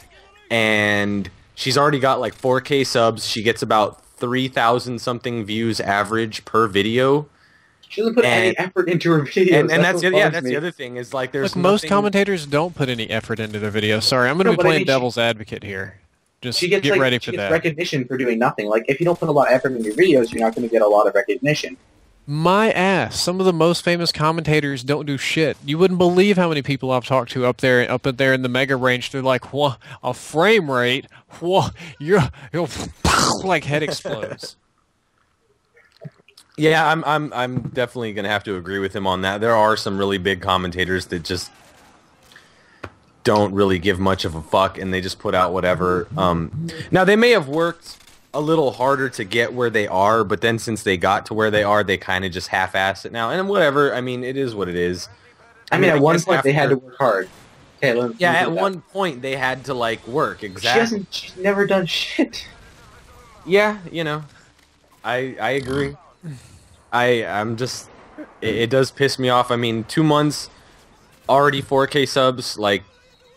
And she's already got 4K subs. She gets about 3,000 something views average per video. She doesn't put any effort into her videos. And that's what the bugs me. other thing is there's Most nothing- commentators don't put any effort into their videos. Sorry, I'm going to No, be but I playing mean, devil's advocate here. Just She gets get ready she for gets that. recognition for doing nothing. If you don't put a lot of effort into your videos, you're not going to get a lot of recognition. My ass. Some of the most famous commentators don't do shit. You wouldn't believe how many people I've talked to up there in the mega range. They're like, "What a frame rate? What you're like head explodes." Yeah, I'm definitely gonna have to agree with him on that. There are some really big commentators that just don't really give much of a fuck, and they just put out whatever. Now they may have worked a little harder to get where they are, but then since they got to where they are, they kind of just half-ass it now. And whatever. I mean, it is what it is. I mean, at one guess point they had after- to work hard. Okay, Yeah, at one point they had to work exactly. She's never done shit. Yeah, I agree. I'm just it does piss me off. I mean, 2 months already 4K subs,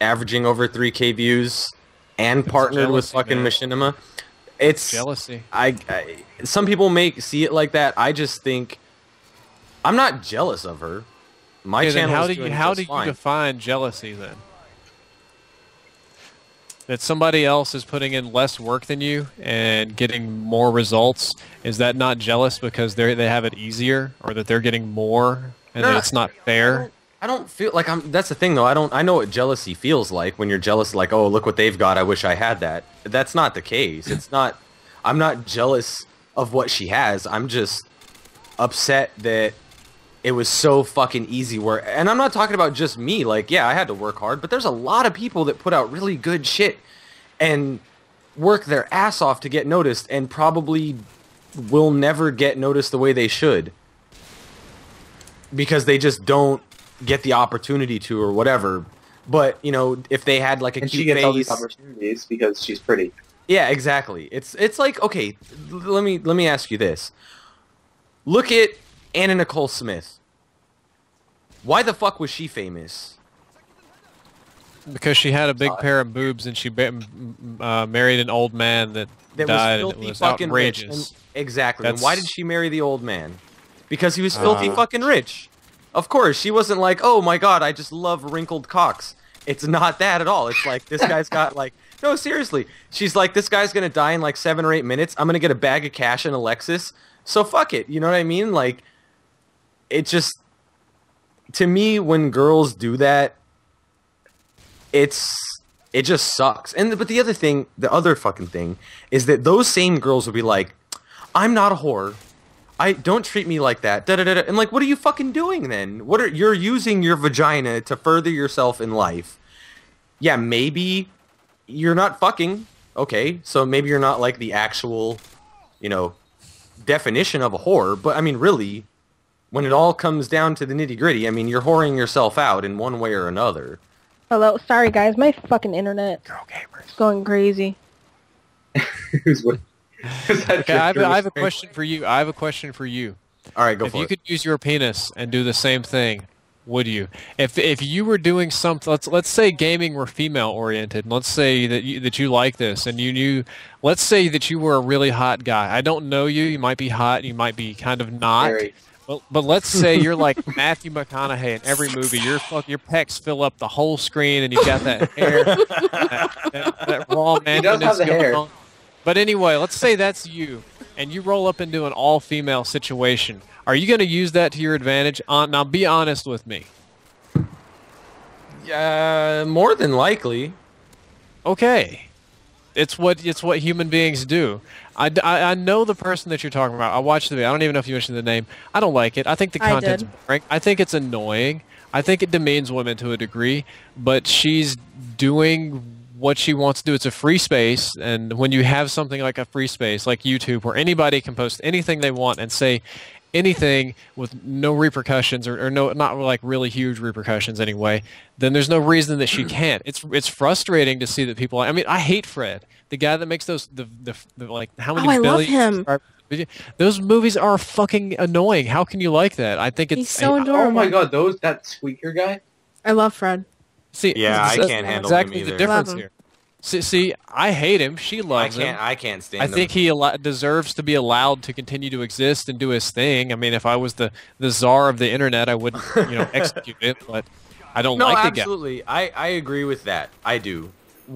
averaging over 3K views, and partnered with jealousy, fucking man. Machinima. It's Jealousy. I some people see it like that. I just think I'm not jealous of her. My Okay, then channel how is do doing you just fine. define jealousy then? That somebody else is putting in less work than you and getting more results, is that not jealous because they have it easier, or that they're getting more and that it's not fair? I don't feel like I'm. That's the thing, though. I know what jealousy feels like when you're jealous. Oh, look what they've got. I wish I had that. That's not the case. It's not. I'm not jealous of what she has. I'm just upset that it was so fucking easy work. And I'm not talking about just me. Like, yeah, I had to work hard, but there's a lot of people that put out really good shit and work their ass off to get noticed and probably will never get noticed the way they should because they just don't get the opportunity to or whatever. But, you know, if they had like a And cute she gets all these face, opportunities because she's pretty. yeah, exactly. It's like, okay, let me ask you this. Look at Anna Nicole Smith. Why the fuck was she famous? Because she had a big pair of boobs and she married an old man that died, and it was outrageous. rich. Exactly. And why did she marry the old man? Because he was filthy fucking rich. Of course, she wasn't like, oh my god, I just love wrinkled cocks. It's not that at all. It's like, this guy's got like, no, seriously. She's like, this guy's gonna die in like 7 or 8 minutes. I'm gonna get a bag of cash and a Lexus. So fuck it. You know what I mean? Like, it just, to me, when girls do that, it just sucks. But the other fucking thing is that those same girls will be like, I'm not a whore. Don't treat me like that. Da, da, da, da. And like, what are you fucking doing then? You're using your vagina to further yourself in life. Yeah, maybe you're not fucking. Okay, so maybe you're not like the actual, you know, definition of a whore. But I mean, really, when it all comes down to the nitty gritty, I mean, you're whoring yourself out in one way or another. Hello, sorry guys, my fucking internet is going crazy. Okay, I have a question for you. I have a question for you. All right, go If for you it. could use your penis and do the same thing, would you? If you were doing something, let's say gaming were female oriented, and let's say that you like this, and you knew, let's say that you were a really hot guy. I don't know you. You might be hot. You might be kind of not. Very. But let's say you're like Matthew McConaughey in every movie. Your pecs fill up the whole screen, and you got that hair, that raw man. He does have the hair. On. But anyway, let's say that's you, and you roll up into an all-female situation. Are you going to use that to your advantage? Now, be honest with me. More than likely. Okay, it's what human beings do. I know the person that you're talking about. I watched the video. I don't even know if you mentioned the name. I don't like it. I think the content's boring. I think it's annoying. I think it demeans women to a degree. But she's doing what she wants to do. It's a free space, and when you have something like a free space, like YouTube, where anybody can post anything they want and say anything with no repercussions or no, not like really huge repercussions anyway, then there's no reason that she can't. It's frustrating to see that people. I mean, I hate Fred, the guy that makes those the like how many I love billion. him. Those movies are fucking annoying. How can you like that? I think it's He's so adorable. Oh my god, that squeaker guy? I love Fred. See, Yeah, I that's can't handle exactly him the either. difference Love him. here. See, I hate him. She loves him. I can't stand I him. think he deserves to be allowed to continue to exist and do his thing. I mean, if I was the czar of the internet, I wouldn't, execute it. But I don't No, like the guy. absolutely. I agree with that. I do.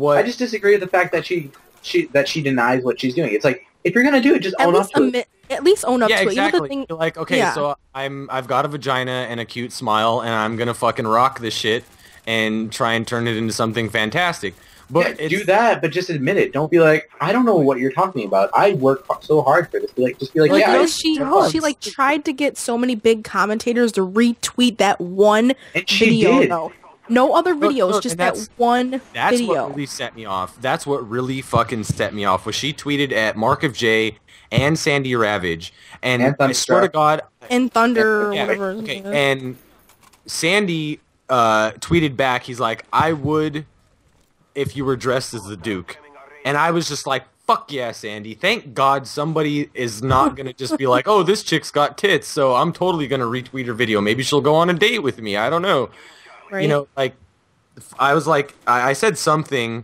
I just disagree with the fact that she denies what she's doing. It's like, if you're gonna do it, just own up to it. At least own up Yeah, to it. You know exactly. the thing, You're like, okay, yeah. so I've got a vagina and a cute smile, and I'm gonna fucking rock this shit and try and turn it into something fantastic. But Yeah, do that, but just admit it. Don't be like, I don't know what you're talking about. I worked so hard for this. Just be like, Like, yeah. you know, I- she like tried to get so many big commentators to retweet that one and she video did. though. No other videos, no, just and that one That's video. what really set me off. That's what really fucking set me off. Was she tweeted at Mark of J and Sandy Ravage, and And I swear to Thunderstruck. God, And Thunder, yeah, whatever. okay, and Sandy tweeted back. He's like, "I would if you were dressed as the Duke," and I was just like, "Fuck yeah, Sandy! Thank God somebody is not gonna just be like, oh, this chick's got tits, so I'm totally gonna retweet her video. Maybe she'll go on a date with me. I don't know." Right? You know, like, I was like, I said something,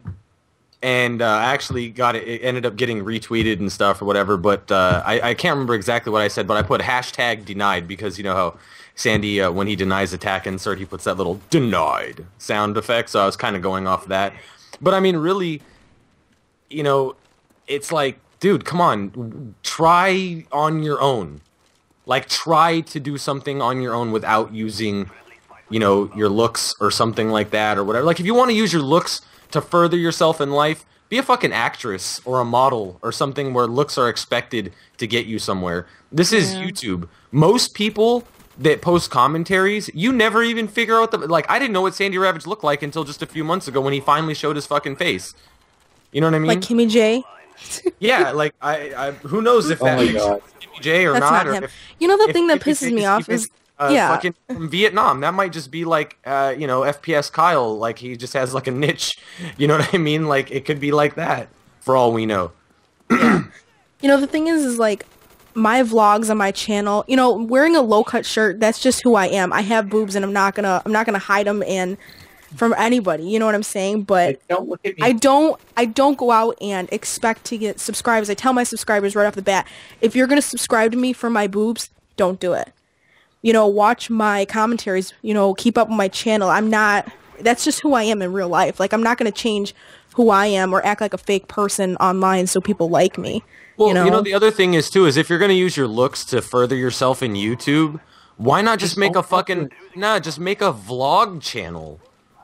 and I actually got it. It ended up getting retweeted and stuff or whatever. But I can't remember exactly what I said. But I put hashtag denied because you know how Sandy, when he denies attack insert, he puts that little denied sound effect. So I was kind of going off that. But I mean, really, you know, it's like, dude, come on, try on your own. Like, try to do something on your own without using, you know, your looks or something like that or whatever. Like, if you want to use your looks to further yourself in life, be a fucking actress or a model or something where looks are expected to get you somewhere. This is YouTube. Most people that post commentaries, you never even figure out like, I didn't know what Sandy Ravage looked like until just a few months ago when he finally showed his fucking face. You know what I mean? Like Kimmy J. Yeah, like I who knows if that my makes God. Kimmy J or That's not, not or him. if, You know the if thing that 50 pisses me off is fucking from Vietnam. That might just be like FPS Kyle, like he just has like a niche. You know what I mean? Like it could be like that for all we know. You know, the thing is like, my vlogs on my channel, you know, wearing a low-cut shirt, that's just who I am. I have boobs, and I'm not gonna hide them and from anybody. You know what I'm saying? But Like, don't look at me. I don't go out and expect to get subscribers. I tell my subscribers right off the bat, if you're gonna subscribe to me for my boobs, don't do it. You know, watch my commentaries. You know, keep up with my channel. That's just who I am in real life. Like, I'm not gonna change who I am or act like a fake person online so people like me. Well, you know, the other thing is too is if you're gonna use your looks to further yourself in YouTube, why not just make a just make a vlog channel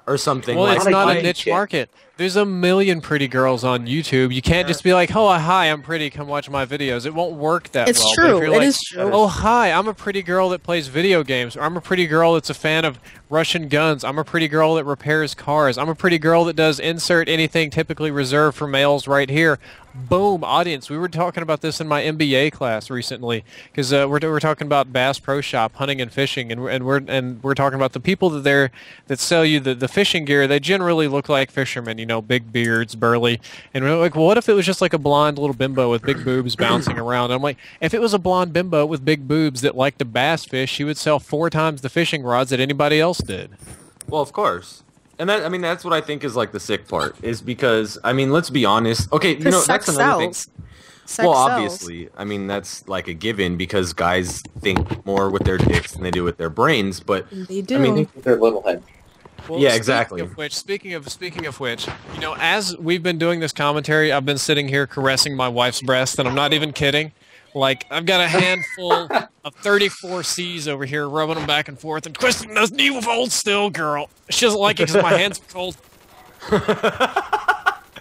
or something? Well, like it's like not a light niche shit. market. There's a million pretty girls on YouTube. You can't just be like, "Oh, hi, I'm pretty. Come watch my videos." It won't work that It's well. true. But if you're It like, is true. "Oh, hi, I'm a pretty girl that plays video games," or "I'm a pretty girl that's a fan of Russian guns," "I'm a pretty girl that repairs cars," "I'm a pretty girl that does insert anything typically reserved for males right here." Boom, audience. We were talking about this in my MBA class recently because we're talking about Bass Pro Shop, hunting and fishing, and we're talking about the people that sell you the fishing gear. They generally look like fishermen, you know, big beards, burly, and we're like, well, what if it was just like a blonde little bimbo with big boobs bouncing around? And I'm like, if it was a blonde bimbo with big boobs that liked to bass fish, she would sell 4 times the fishing rods that anybody else did. Well, of course. And that's what I think is like the sick part is because let's be honest. Okay, you know, sex that's another sells. thing. Sex Well, sells. obviously, that's like a given because guys think more with their dicks than they do with their brains. But They do. I mean, Think with their little head. Well, Yeah, exactly. Speaking of which, you know, as we've been doing this commentary, I've been sitting here caressing my wife's breast, and I'm not even kidding. Like, I've got a handful of 34 C's over here, rubbing them back and forth, and twisting those needle folds still, girl. She doesn't like it because my hands are cold.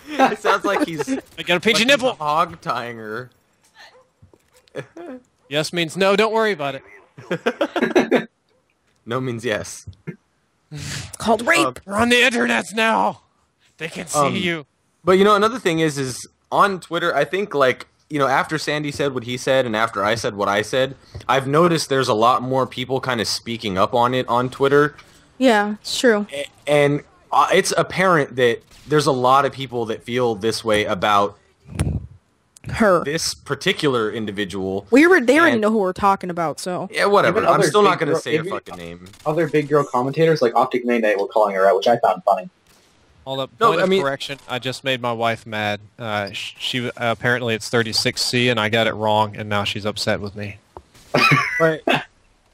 it sounds like he's I got a pinchy like nipple. he's hog tying her. Yes means no, don't worry about it. No means yes. It's called rape. We're on the internet now. They can see you. But you know, another thing is on Twitter, I think like, you know, after Sandy said what he said and after I said what I said, I've noticed there's a lot more people kind of speaking up on it on Twitter. Yeah, it's true. And it's apparent that there's a lot of people that feel this way about Her. this particular individual. They already and- know who we're talking about, so. Yeah, whatever. Even I'm other still not big going to girl- say a even- fucking name. Other big girl commentators like Optic Midnight were calling her out, which I found funny. Hold up. No, Point I of mean- correction. I just made my wife mad. She apparently it's 36C, and I got it wrong, and now she's upset with me. But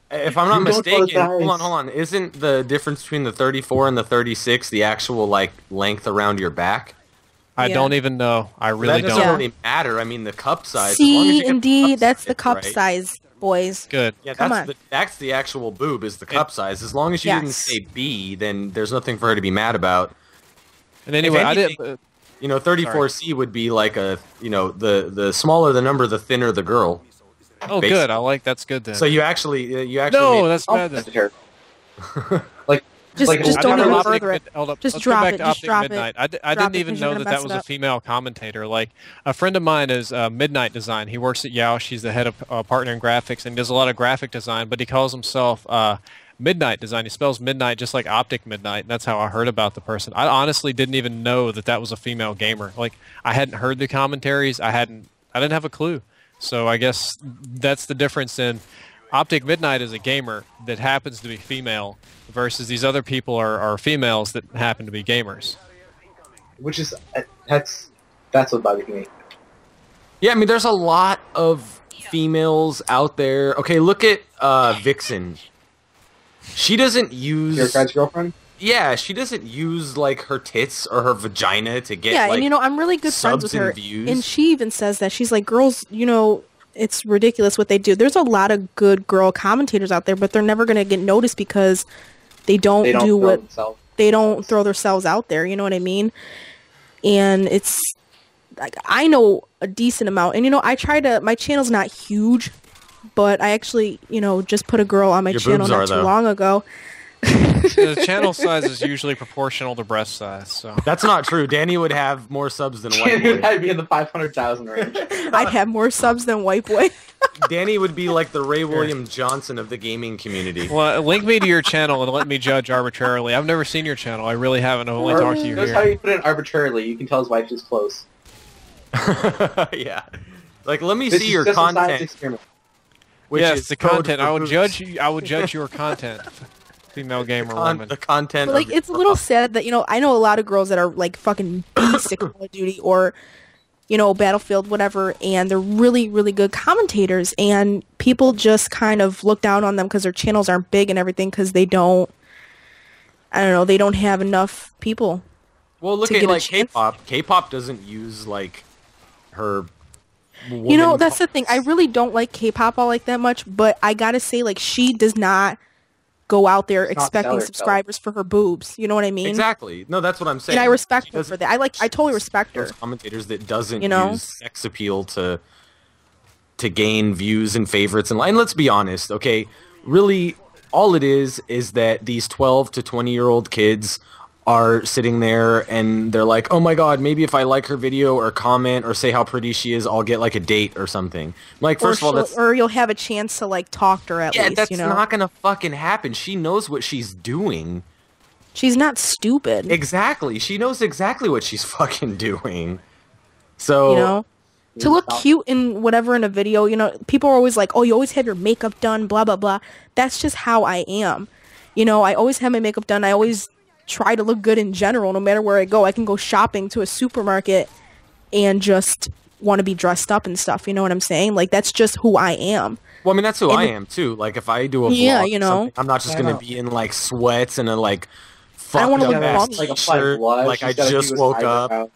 if I'm not You don't mistaken, apologize. hold on. Isn't the difference between the 34 and the 36 the actual like length around your back? I Yeah. don't even know. I really that doesn't don't. Yeah. really matter. I mean, the cup size. as long as you C get and the D, cup that's the size, cup right? size, boys. Good. Yeah, Come that's on. that's the actual boob is the cup size. As long as you didn't Yes. say B, then there's nothing for her to be mad about. And anyway, I did. anything- You know, 34C would be like the the smaller the number, the thinner the girl. Oh, basically. good. That's good then. So you actually no, made- that's bad then. Opposite her. Like, Just Like, just I don't never even lost further it. Hold up. Just Let's drop go back it, to just Optic drop it. Midnight. I Drop didn't it, even 'cause you're know gonna that mess was it a up. female commentator. Like a friend of mine is Midnight Design. He works at Yao. She's the head of partner in graphics and does a lot of graphic design. But he calls himself Midnight Design. He spells Midnight just like Optic Midnight. And that's how I heard about the person. I honestly didn't even know that was a female gamer. Like I hadn't heard the commentaries. I didn't have a clue. So I guess that's the difference in Optic Midnight is a gamer that happens to be female versus these other people are females that happen to be gamers. which is that's what bothers me. Yeah, I mean, there's a lot of females out there. Okay, look at Vixen. She doesn't use. Your guy's girlfriend. Yeah, she doesn't use like her tits or her vagina to get. Yeah, like, and you know, I'm really good friends with subs and her. views. And she even says that. She's like, girls, you know, it's ridiculous what they do. There's a lot of good girl commentators out there, but they're never going to get noticed because they don't, They don't do throw what themselves. they don't throw themselves out there. You know what I mean? And it's like, I know a decent amount. And you know, my channel's not huge, but I actually, just put a girl on my Your channel boobs not are, too though. long ago. The channel size is usually proportional to breast size. So That's not true. Danny would have more subs than White Dude, Boy. I'd be in the 500,000 range. I'd have more subs than White Boy. Danny would be like the Ray William Johnson of the gaming community. well, link me to your channel and let me judge arbitrarily. I've never seen your channel. I really haven't. I've only talked to you Notice how here. you put it arbitrarily. You can tell his wife is close. Yeah. Like, let me This see is your just a science content. experiment. Which Yes, is the code content. for I would boobs. judge you. I would judge your content, female gamer woman. The content. But, like, of your it's a little sad that, I know a lot of girls that are, like, fucking beasts at Call of Duty or, Battlefield, whatever, and they're really, really good commentators, and people just kind of look down on them because their channels aren't big and everything because they don't have enough people. Well, look to at get a like chance. K-pop. K-pop doesn't use like her. woman That's the thing. I really don't like K-pop all like that much, but I gotta say, like, she does not go out there not expecting sell herself. subscribers for her boobs. You know what I mean? Exactly. No, that's what I'm saying. And I respect She her doesn't- for that. I totally respect her. those commentators that doesn't You know? use sex appeal to gain views and favorites and let's be honest, okay? Really, all it is that these 12 to 20-year-old kids are sitting there and they're like, oh my god, maybe if I like her video or comment or say how pretty she is, I'll get like a date or something. Like, first of all, that's Or you'll have a chance to, like, talk to her at least, that's you know? not gonna fucking happen. She knows what she's doing. She's not stupid. Exactly. She knows exactly what she's fucking doing. So You know? To look cute in whatever in a video, people are always like, oh, you always have your makeup done, blah, blah, blah. That's just how I am. I always have my makeup done. I always try to look good in general, no matter where I go. I can go shopping to a supermarket and just want to be dressed up and stuff. You know what I'm saying? Like, that's just who I am. Well, I mean, that's who And I the- am too. Like, if I do a vlog, Yeah, or something, I'm not just I gonna know. be in like sweats and a like I don't wanna fucked look up ass bummy. Like apply t-shirt. blush. Like I she's gotta just do his woke up. eyebrows,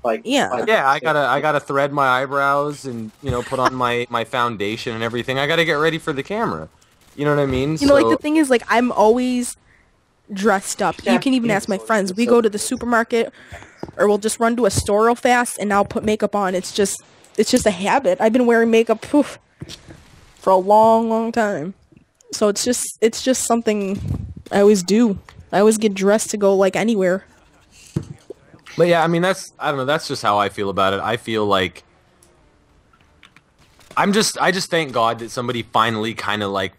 Like Yeah. like- Yeah, I gotta thread my eyebrows and put on my foundation and everything. I gotta get ready for the camera. You know what I mean? Like, the thing is, like, I'm always dressed up. Yeah, You can even yeah, ask my so- friends. We so- go to the supermarket, or we'll just run to a store real fast, and I'll put makeup on. It's just a habit. I've been wearing makeup for a long, long time. So it's just something I always do. I always get dressed to go, like, anywhere. But yeah, I mean I don't know, that's just how I feel about it. I feel like I just thank God that somebody finally kind of like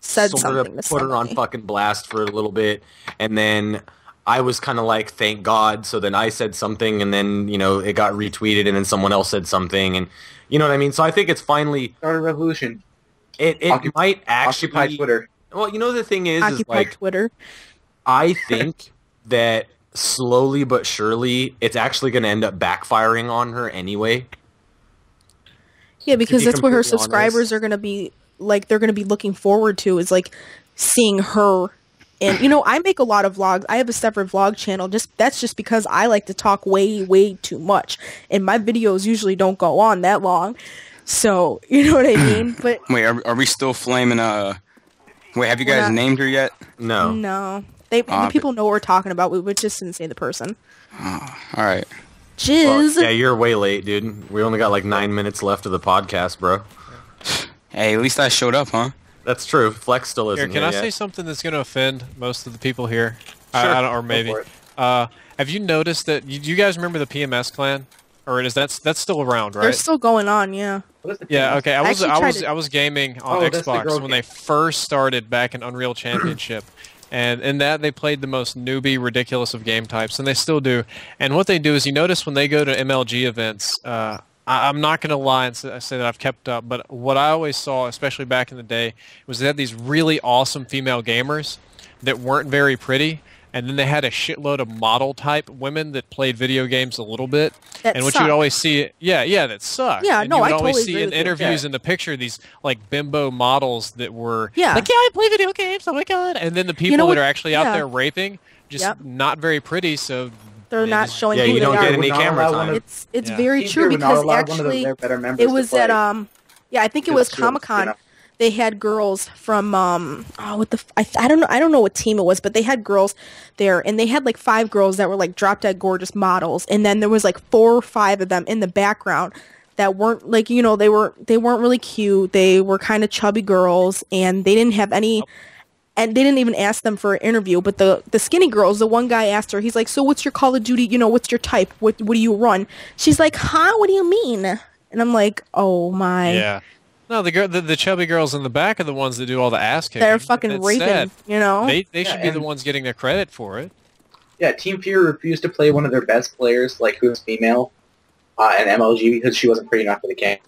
Said sort something of to put her on somebody. fucking blast for a little bit, and then I was kind of like, thank God. So then I said something, and then it got retweeted, and then someone else said something, and you know what I mean. So I think it's finally Start a revolution. it might actually Occupy Twitter. Well, the thing is Occupy like Twitter. I think that slowly but surely it's actually going to end up backfiring on her anyway. Yeah, because be that's what her completely subscribers honest. are going to be, like, they're going to be looking forward to, is, like, seeing her. And, I make a lot of vlogs. I have a separate vlog channel. That's just because I like to talk way, way too much. And my videos usually don't go on that long. So, you know what I mean? But, Wait, are we still flaming? Wait, have you We're guys not- named her yet? No. no. The okay. people know what we're talking about. We just didn't say the person. All right. Jizz. Well, yeah, you're way late, dude. We only got like 9 minutes left of the podcast, bro. Hey, at least I showed up, huh? That's true. Flex still isn't Here, can I yet. say something that's going to offend most of the people here? Sure. I don't, or Go maybe. for it. Have you noticed that? You guys remember the PMS clan, or is that's still around, right? They're still going on, yeah. What is the Yeah, thing? okay. I was actually tried to- I was gaming on Oh, that's the Xbox girl when game. they first started back in Unreal Championship. And in that, they played the most newbie, ridiculous of game types, and they still do. And what they do is, you notice when they go to MLG events, I'm not going to lie and say that I've kept up, but what I always saw, especially back in the day, was they had these really awesome female gamers that weren't very pretty, and then they had a shitload of model-type women that played video games a little bit. That and what suck. you'd always see, that sucked. Yeah, and no, you would I always totally see agree in with you. interviews Yeah. in the picture these like bimbo models that were Yeah. like, yeah, I play video games. Oh my god! And then the people know that what- are actually out yeah. there raping, just Yep. not very pretty. So They're they not just- showing Yeah, who you they don't are. get any We're not camera allowed one time. of- It's Yeah. very Teams true here would not because allow one of actually their members it to was play. at yeah, I think it was Because she was, Comic-Con. They had girls from I don't know what team it was, but they had girls there, and they had like 5 girls that were like drop dead gorgeous models, and then there was like 4 or 5 of them in the background that weren't like, you know, they weren't really cute. They were kind of chubby girls, and they didn't have any. And they didn't even ask them for an interview. But the skinny girls, the one guy asked her, he's like, "So what's your Call of Duty? You know, what's your type? What do you run?" She's like, "Huh? What do you mean?" And I'm like, "Oh my." Yeah. No, the chubby girls in the back are the ones that do all the ass kicking. They're fucking It's raping, sad. you know? They should be the and- ones getting the credit for it. Yeah, Team Fury refused to play one of their best players, like who's female, in MLG because she wasn't pretty enough for the camp.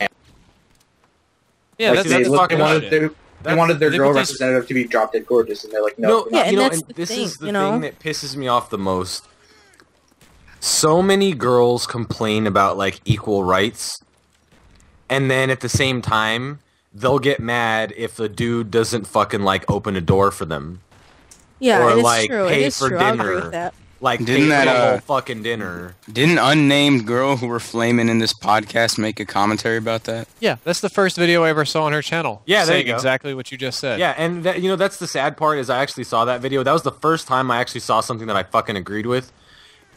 Yeah, Like, that's they fucking wanted shit. they wanted their They girl put these- representative to be drop dead gorgeous, and they're like, no. Yeah, and you know, that's and the this thing, is the you know? thing that pisses me off the most. So many girls complain about like equal rights, and then at the same time, they'll get mad if the dude doesn't fucking like open a door for them, Yeah, or it is like true. pay It is for true. I agree dinner. with that. like Didn't pay for that, the whole fucking dinner. Didn't unnamed girl who were flaming in this podcast make a commentary about that? Yeah, that's the first video I ever saw on her channel. Yeah, there you saying go. exactly what you just said. Yeah, and that, you know, that's the sad part is I actually saw that video. That was the first time I actually saw something that I fucking agreed with.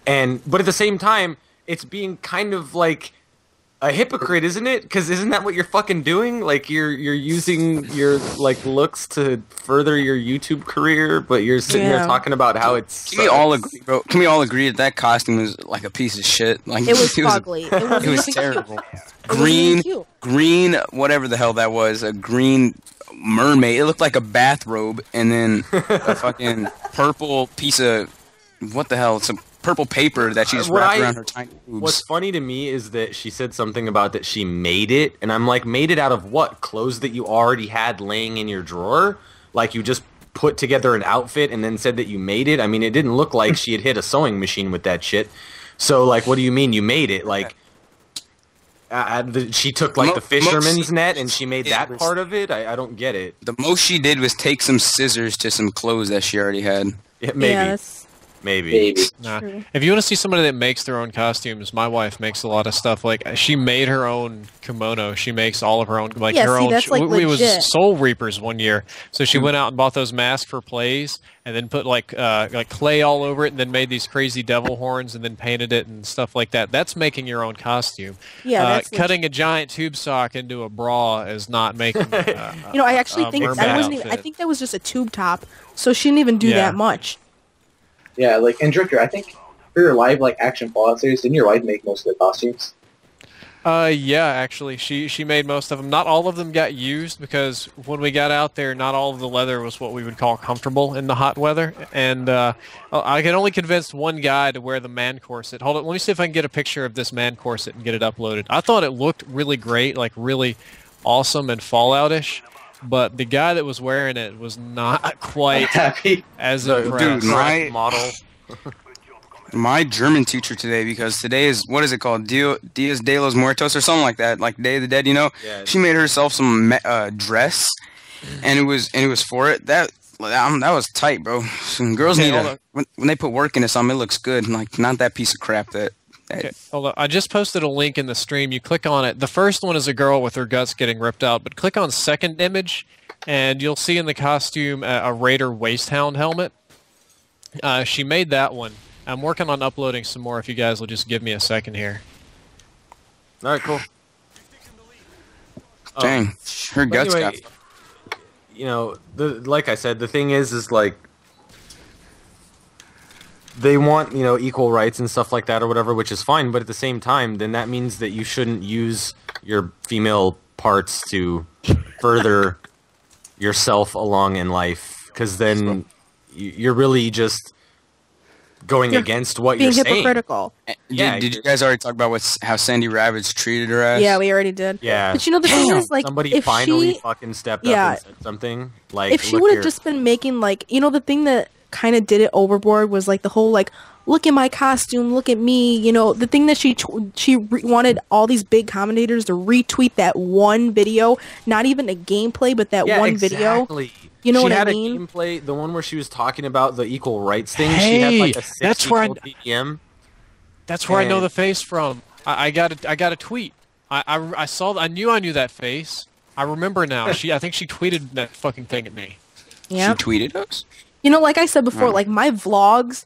But at the same time, it's being kind of like a hypocrite, isn't it? Because isn't that what you're fucking doing? Like you're using your like looks to further your YouTube career, but you're sitting there Yeah. talking about how it's. Can we all agree, bro? Can we all agree that costume was like a piece of shit? Like It was ugly. It wasn't It was even terrible. It wasn't even cute. Green, whatever the hell that was, a green mermaid. It looked like a bathrobe, and then a fucking purple piece of what the hell? It's a purple paper that she just What wrapped I- around her tiny boobs. What's funny to me is that she said something about that she made it, and I'm like, made it out of what? Clothes that you already had laying in your drawer? Like you just put together an outfit and then said that you made it? I mean, it didn't look like she had hit a sewing machine with that shit. So, like, what do you mean you made it? Like, she took like Mo- the fisherman's mo- net and she made it that was- part of it? I don't get it. The most she did was take some scissors to some clothes that she already had. Yeah, maybe. Yeah, that's Maybe. Baby. Nah. true. If you want to see somebody that makes their own costumes, my wife makes a lot of stuff. Like she made her own kimono. She makes all of her own, like Yeah, her see, own. that's, like, we was legit. Soul Reapers one year, so she went out and bought those masks for plays, and then put like clay all over it, and then made these crazy devil horns, and then painted it and stuff like that. That's making your own costume. Yeah, that's cutting a giant tube sock into a bra is not making. You know, I actually think mermaid that wasn't even. I outfit. think that was just a tube top, so she didn't even do Yeah. that much. Yeah, like, and Drifter, I think for your live, like, action Fallout series, didn't your wife make most of the costumes? Yeah, actually, she made most of them. Not all of them got used because when we got out there, not all of the leather was what we would call comfortable in the hot weather. And I could only convince one guy to wear the man corset. Hold on, let me see if I can get a picture of this man corset and get it uploaded. I thought it looked really great, like really awesome and Fallout-ish. But the guy that was wearing it was not quite Happy. as The impressed. Dude, correct my- model. My German teacher today, because today is, what is it called? Dias de los Muertos or something like that, like Day of the Dead, you know? Yeah. She made herself some dress, and it was for it. That was tight, bro. Some girls Okay, need hold to, on. when they put work into something, it looks good. Like, not that piece of crap that Okay, hold on. I just posted a link in the stream. You click on it. The first one is a girl with her guts getting ripped out, but click on second image, and you'll see in the costume a Raider Wastehound helmet. She made that one. I'm working on uploading some more if you guys will just give me a second here. All right, cool. Dang, her But guts anyway, you know, like I said, the thing is like they want, you know, equal rights and stuff like that or whatever, which is fine. But at the same time, then that means that you shouldn't use your female parts to further yourself along in life, because then you're really just going You're against what Being you're saying. hypocritical. Yeah, did you guys already talk about how Sandy Ravage treated her ass? Yeah, we already did. Yeah. But you know, the thing is, like, Somebody if finally she, fucking stepped Yeah. up and said something. Like, if she look would have here. just been making, like, you know, the thing that kind of did it overboard was like the whole like, look at my costume, look at me. You know, the thing that she wanted all these big commentators to retweet that one video, not even a gameplay, but that one video. exactly. You know she what I had mean? a gameplay, the one where she was talking about the equal rights thing. she Hey, had like a 6 that's where equal DPM. That's where I know And- the face from. I got a tweet. I saw. I knew that face. I remember now. I think she tweeted that fucking thing at me. Yeah. She tweeted us? You know, like I said before, like my vlogs,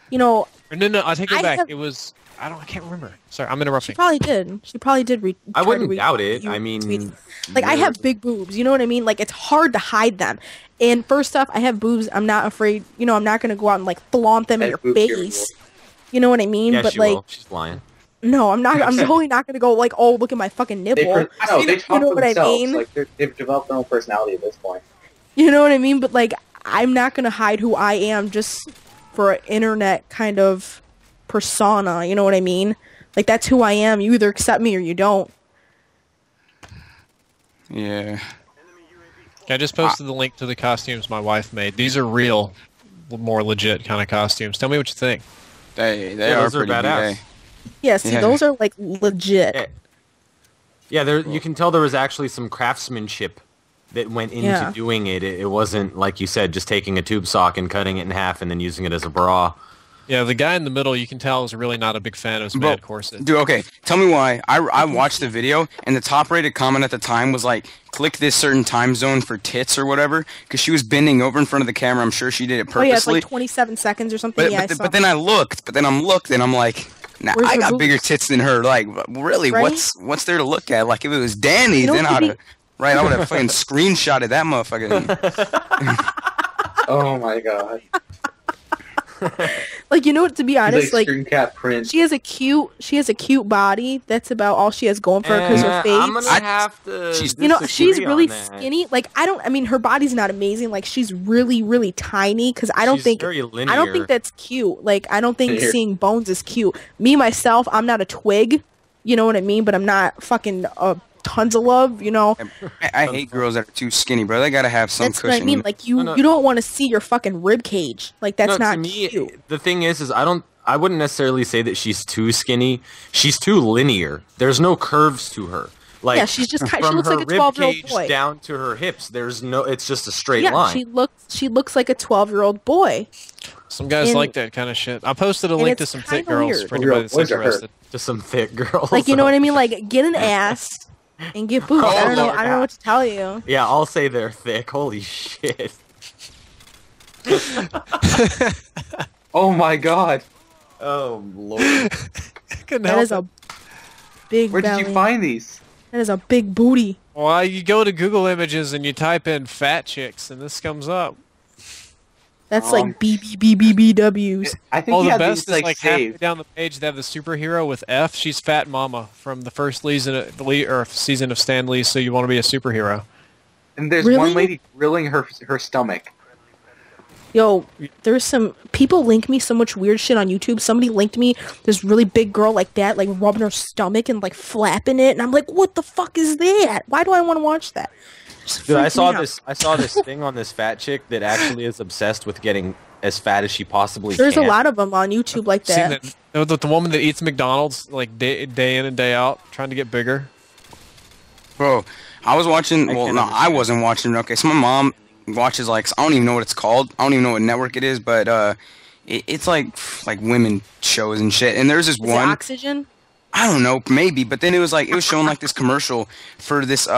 you know, No, I take it I back. have- It was I can't remember. Sorry, I'm She interrupting. probably did. She probably did. I try to wouldn't read doubt it. you I mean, tweeting. Like I have big boobs. You know what I mean? Like it's hard to hide them. And first off, I have boobs. I'm not afraid. You know, I'm not gonna go out and like flaunt them in your That boob here face. You know what I mean? Yeah, but she like, will. She's lying. no, I'm not. I'm totally not gonna go like, oh, look at my fucking They, nipple. they talk You know for what I themselves. mean? Like they've developed their own personality at this point. You know what I mean? But like, I'm not gonna hide who I am just for an internet kind of persona. You know what I mean? Like that's who I am. You either accept me or you don't. Yeah. I just posted the link to the costumes my wife made. These are real, more legit kind of costumes. Tell me what you think. They Yeah, are those are pretty badass. big. Yeah, see, Yeah. those are like legit. Yeah, there. You can tell there was actually some craftsmanship that went into Yeah. doing it. It wasn't like you said, just taking a tube sock and cutting it in half and then using it as a bra. Yeah, the guy in the middle, you can tell, is really not a big fan of his Bro, mad corset. Dude, okay. Tell me why. I watched the video, and the top-rated comment at the time was like, click this certain time zone for tits or whatever, because she was bending over in front of the camera. I'm sure she did it Oh purposely. yeah, it's like 27 seconds or something. but, Yeah, I but, saw. but then I looked, and I'm like, nah, Where's I her got boobs? bigger tits than her. Like, really, Right? what's there to look at? Like, if it was Danny, You know then what I'd could have, right, I would have fucking screenshotted that motherfucker. Oh my god! Like, you know what? To be He's honest, like screen cap print. she has a cute body. That's about all she has going for her because her face. I'm gonna have to. She's- You know, she's disagree really on that. skinny. Like I mean, her body's not amazing. Like she's really, really tiny. Because I don't She's think very I don't think that's cute. Like I don't think Here. seeing bones is cute. Me myself, I'm not a twig. You know what I mean? But I'm not fucking tons of love. You know, I hate girls that are too skinny, bro. They gotta have some that's what cushion. I mean. Like you, No. you don't want to see your fucking rib cage. Like that's No, not to me, cute. the thing is I wouldn't necessarily say that she's too skinny. She's too linear. There's no curves to her. Like Yeah, she's just kind. She from looks her like a rib 12-year-old cage boy. down to her hips. There's no. It's just a straight Yeah, line. she looks like a 12-year-old boy. Some guys And- like that kind of shit. I posted a and link to it's some thick kinda girls weird. for anybody that's Boys are hurt. interested. Just some thick girls. Like you know what I mean? Like get an ass and get boobs. I don't know. Lord. I don't know what to tell you. Yeah, I'll say they're thick. Holy shit. Oh my god! Oh lord. Couldn't That help is it. a big Where belly. did you find these? That is a big booty. Well, you go to Google Images and you type in fat chicks, and this comes up. That's Um, like BBBBBWs. I think Oh, he the had best these is like halfway saved. down the page. They have the superhero with F. She's Fat Mama from the first season of Stan Lee. So you want to be a superhero? And there's Really? one lady grilling her stomach. Yo, there's some people link me so much weird shit on YouTube. Somebody linked me this really big girl like that, like rubbing her stomach and like flapping it, and I'm like, what the fuck is that? Why do I want to watch that? Just Dude, I freaks saw me out. this. I saw this thing on this fat chick that actually is obsessed with getting as fat as she possibly There's can. a lot of them on YouTube like Seen that. the woman that eats McDonald's like day in and day out, trying to get bigger. Bro, I was watching. I Well, can no, I understand. wasn't watching. Okay, so my mom watches like I don't even know what it's called. I don't even know what network it is, but it's like women shows and shit. And there's this Is it one. Oxygen? I don't know, maybe. But then it was showing like this commercial for this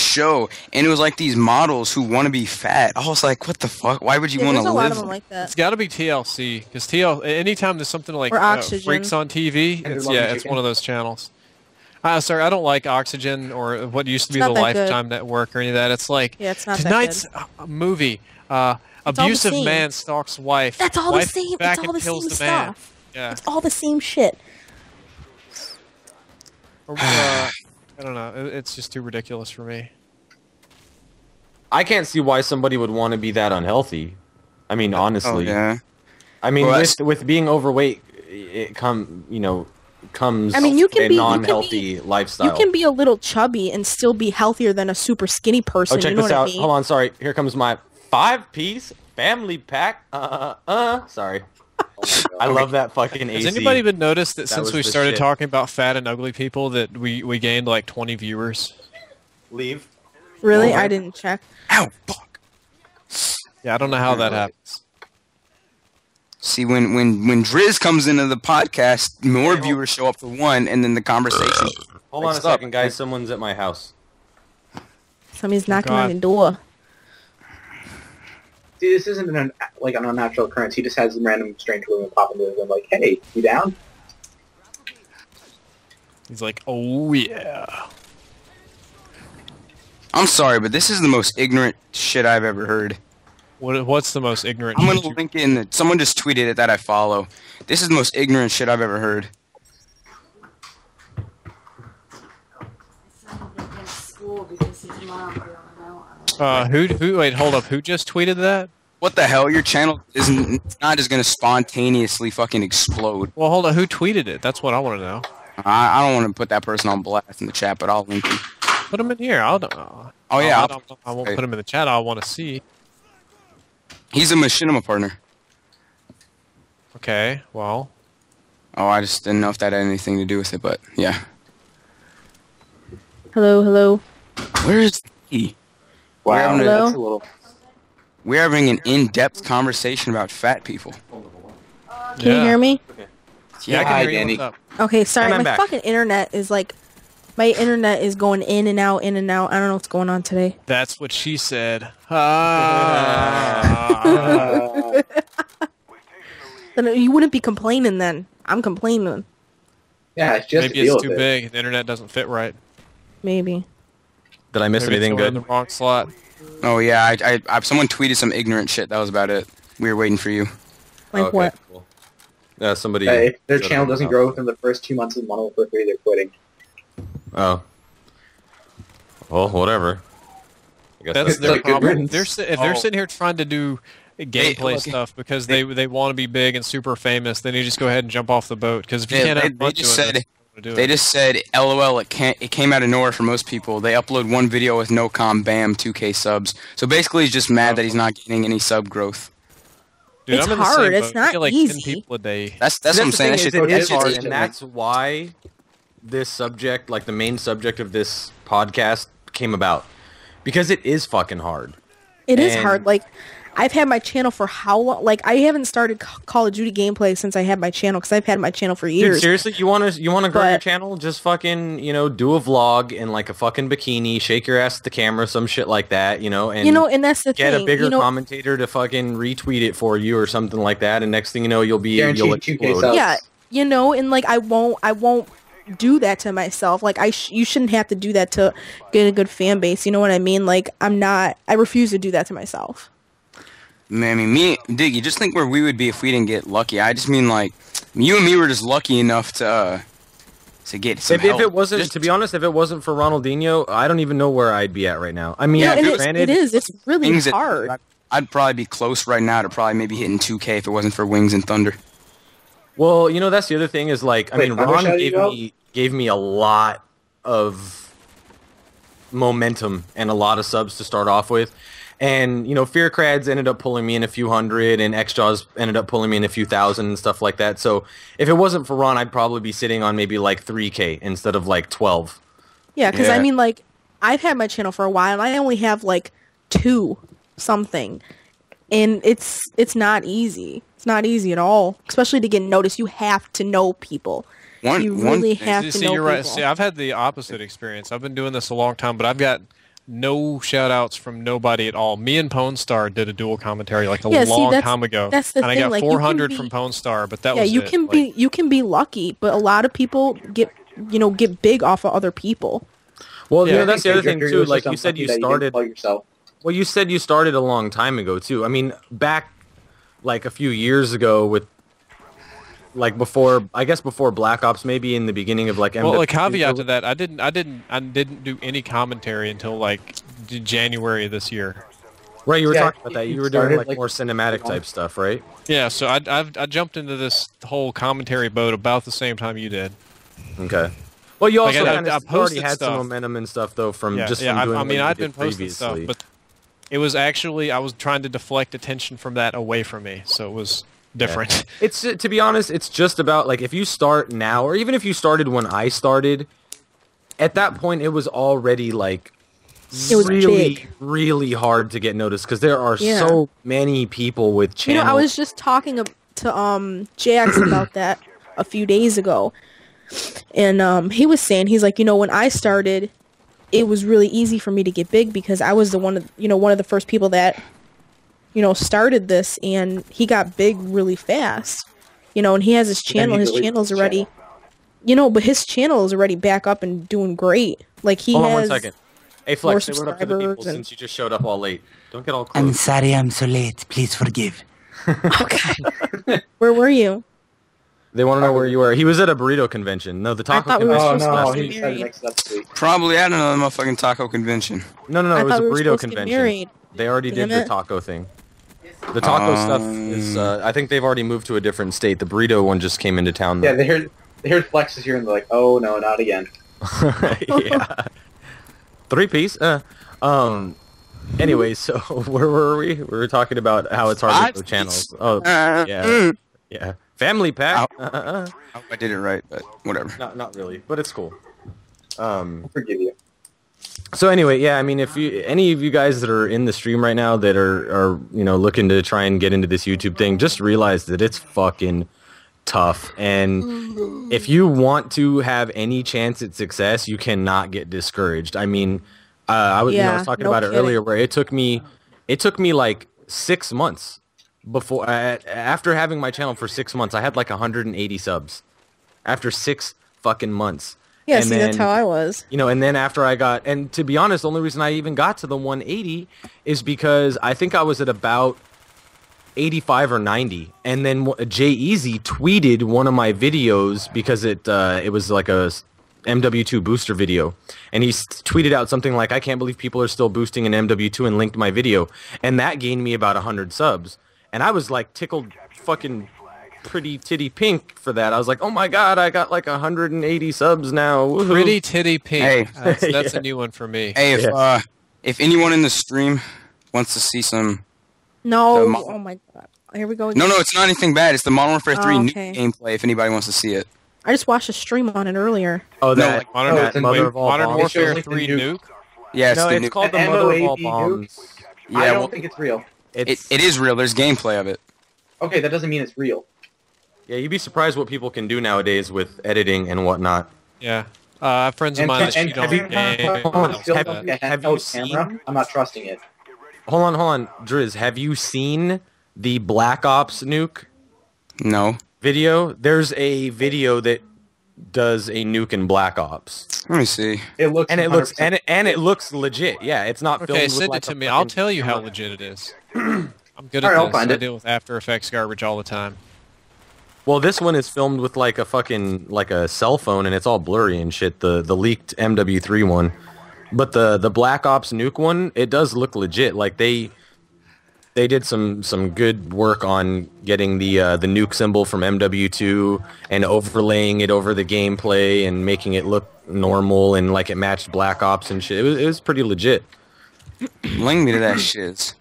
show, and it was like these models who want to be fat. I was like, what the fuck? Why would you Yeah, want there's to a lot live? of them like that. It's got to be TLC because anytime there's something like Or Oxygen. freaks on TV, And it's Loving it's Chicken. one of those channels. Sorry, I don't like Oxygen or what used to be It's the not that good. Lifetime Network or any of that. It's like Yeah, it's not that tonight's movie. all the Abusive same. man stalks wife. That's all the Wife same. Back It's all and the kills same the man. stuff. Yeah. It's all the same shit. I don't know. It's just too ridiculous for me. I can't see why somebody would want to be that unhealthy. I mean, Oh honestly. yeah. I mean, Well, with being overweight, it comes I mean, you can a be- you can non-healthy lifestyle. You can be a little chubby and still be healthier than a super skinny person. Oh, check you know this what out. I mean? Hold on, sorry. Here comes my 5-piece family pack. Sorry. I love that fucking AC. Has anybody even noticed that That since was we the started shit. talking about fat and ugly people that we gained like 20 viewers? Leave. Really? Over. I didn't check. Ow, fuck. Yeah, I don't know how that happens. See, when Driz comes into the podcast, more viewers show up for one, and then the conversation. Hold on a Stop. second, guys. Someone's at my house. Somebody's knocking on God. the door. this isn't an unnatural occurrence. He just has some random strange woman pop into his room like, hey, you down? He's like, oh yeah. I'm sorry, but this is the most ignorant shit I've ever heard. What's the most ignorant? I'm shit gonna link in. Someone just tweeted it that I follow. This is the most ignorant shit I've ever heard. Who? Wait, hold up. Who just tweeted that? What the hell? Your channel isn't not just gonna spontaneously fucking explode. Well, hold on. Who tweeted it? That's what I want to know. I don't want to put that person on blast in the chat, but I'll link him. Put him in here. Oh yeah, I won't put him in the chat. I want to see. He's a machinima partner. Okay. Well. Oh, I just didn't know if that had anything to do with it, but yeah. Hello. Where is he? Wow, Hello? that's a little... We're having an in-depth conversation about fat people. Can you hear me? Yeah, I Hi, can hear you. Danny. What's up? Okay, sorry. And I'm My back. fucking internet is like, my internet is going in and out, in and out. I don't know what's going on today. That's what she said. Then you wouldn't be complaining then. I'm complaining. Yeah, it's just Maybe it's too big. The internet doesn't fit right. Maybe. Did I miss Maybe anything it's in good? the wrong slot. Oh yeah, someone tweeted some ignorant shit. That was about it. We were waiting for you. Like Okay, what? cool. Yeah, somebody. If their said channel it doesn't out. grow within the first 2 months of Modern Warfare 3, they're quitting. Oh. Well, whatever. I guess That's It's their like good problem. riddance. If they're sitting here trying to do gameplay look, stuff because they want to be big and super famous, then you just go ahead and jump off the boat. Because if you can't have fun doing it, They just said, LOL, it came out of nowhere for most people. They upload one video with no com, bam, 2K subs. So basically he's just mad that he's not getting any sub growth. Dude, It's I'm in the hard, same it's boat. I not get like easy. 10 people a day. That's what I'm the saying. thing That is, shit, it is that hard, shit's and that's why this subject, like the main subject of this podcast, came about. Because it is fucking hard. It is And- hard. Like, I've had my channel for how long? Like, I haven't started Call of Duty gameplay since I had my channel, because I've had my channel for Dude, years. seriously, you wanna grow your But- channel? Just fucking, do a vlog in like a fucking bikini, shake your ass at the camera, some shit like that, and and that's the get thing. a bigger you know, commentator to fucking retweet it for you or something like that, and next thing you know, you'll Guaranteed 2K explode. subs. yeah, and like I won't do that to myself. Like you shouldn't have to do that to get a good fan base. You know what I mean? Like I refuse to do that to myself. Man, I mean, Diggy, just think where we would be if we didn't get lucky. I just mean, like, you and me were just lucky enough to get some If help. it wasn't, Just- to be honest, if it wasn't for Ronaldinho, I don't even know where I'd be at right now. I mean, Yeah, and granted, it is. It's really Wings hard. I'd probably be close right now to probably maybe hitting 2K if it wasn't for Wings and Thunder. Well, that's the other thing is like, I Wait, mean, how much Ron have you got? gave me a lot of momentum and a lot of subs to start off with. And, Fear Crads ended up pulling me in a few hundred, and X-Jaws ended up pulling me in a few thousand and stuff like that. So if it wasn't for Ron, I'd probably be sitting on maybe like 3K instead of like 12. Yeah, because Yeah. I mean, like I've had my channel for a while, and I only have like 2 something, and it's not easy. It's not easy at all, especially to get noticed. You have to know people. You really have to See, know you're right. people. See, I've had the opposite experience. I've been doing this a long time, but I've got no shout-outs from nobody at all. Me and Pone Star did a dual commentary like a Yeah, see, long that's- time ago. that's the and thing, I got like, you can 400 be- from Pone Star, but that Yeah, was you it. can Like, be lucky, but a lot of people get big off of other people. Well, Yeah, that's the other thing Drifter, too. was Like just you said, unlucky you that didn't started. plug yourself. Well, you said you started a long time ago too. I mean, back like a few years ago with like before Black Ops, maybe in the beginning of like well, a MW3. caveat to that, I didn't do any commentary until like January of this year. Right, you were Yeah, talking about that. You were doing started, like like, more cinematic type stuff, right? Yeah, so I jumped into this whole commentary boat about the same time you did. Okay. Well, you also Like, I kind of already posted had some stuff. momentum and stuff though from Yeah, just yeah. from doing I mean, what you I'd did been posting stuff, previously. but it was actually I was trying to deflect attention from that away from me, so it was different. It's to be honest, it's just about like if you start now, or even if you started when I started, at that point it was already like It was really, big. really hard to get noticed because there are Yeah. so many people with channels. I was just talking to Jax about that a few days ago, and he was saying he's like, when I started, it was really easy for me to get big because I was one of the first people that started this, and he got big really fast. And he has his channel. His channel's already, but his channel is already back up and doing great. Like he Hold has. on 1 second. Hey Flex, more say what up to the people subscribers and- since you just showed up all late. Don't get all I'm close. sorry I'm so late. Please forgive. Okay. Where were you? They want to know where you were. He was at a burrito convention. No, the taco thought we were convention. Oh supposed was to no, last get week. he married. decided to mix it up this week. Probably at another motherfucking taco convention. No, I it was a thought we were burrito supposed to get convention. married. They already Damn did the it. taco thing. The taco stuff is. I think they've already moved to a different state. The burrito one just came into town. Yeah, Though. they heard Flex is here and they're like, oh no, not again. Yeah. 3-piece. Anyway, so where were we? We were talking about how it's hard to grow channels. Oh, yeah. Yeah. Family pack. I did it right, but whatever. Not really, but it's cool. I'll forgive you. So anyway, yeah, I mean, if any of you guys that are in the stream right now that are looking to try and get into this YouTube thing, just realize that it's fucking tough. And if you want to have any chance at success, you cannot get discouraged. I mean, I was talking no about it kidding. earlier, where it took me like 6 months before after having my channel for 6 months. I had like 180 subs after 6 fucking months. Yeah, And see, that's then- how I was. And then after I got, and to be honest, the only reason I even got to the 180 is because I think I was at about 85 or 90, and then Jay Easy tweeted one of my videos because it was like a MW2 booster video, and he tweeted out something like, "I can't believe people are still boosting in MW2," and linked my video, and that gained me about 100 subs, and I was like tickled fucking pretty titty pink for that. I was like, oh my god, I got like 180 subs now. Woohoo. Pretty titty pink. Hey. That's Yeah. a new one for me. Hey, if anyone in the stream wants to see some, No, The mo- oh my god. Here we go. no, it's not anything bad. It's the Modern Warfare 3 new okay. gameplay. If anybody wants to see it, I just watched a stream on it earlier. Oh, No, that like Modern, that Wait, mother of all Modern bombs. Warfare It's 3 the nuke. yeah, it's No, the it's new. called the An mother of all MOAB bombs. Yeah, I don't well, think it's real. it is real. There's gameplay of it. Okay, that doesn't mean it's real. Yeah, you'd be surprised what people can do nowadays with editing and whatnot. Yeah. I have friends of mine that cheat on have you- the game. have you seen- I'm not trusting it. Hold on, Driz. Have you seen the Black Ops nuke No, video? There's a video that does a nuke in Black Ops, let me see. It looks and it looks 100% it looks legit. Yeah, it's not filmed. Okay, with send like it to a me. I'll fucking tell you how camera. legit it is. I'm good All at right, I'll this. find I it. deal with After Effects garbage all the time. Well, this one is filmed with like a fucking like a cell phone, and it's all blurry and shit. The leaked MW3 one, but the Black Ops nuke one, it does look legit. Like they did some good work on getting the nuke symbol from MW2 and overlaying it over the gameplay and making it look normal and like it matched Black Ops and shit. It was pretty legit. Link me to that shit.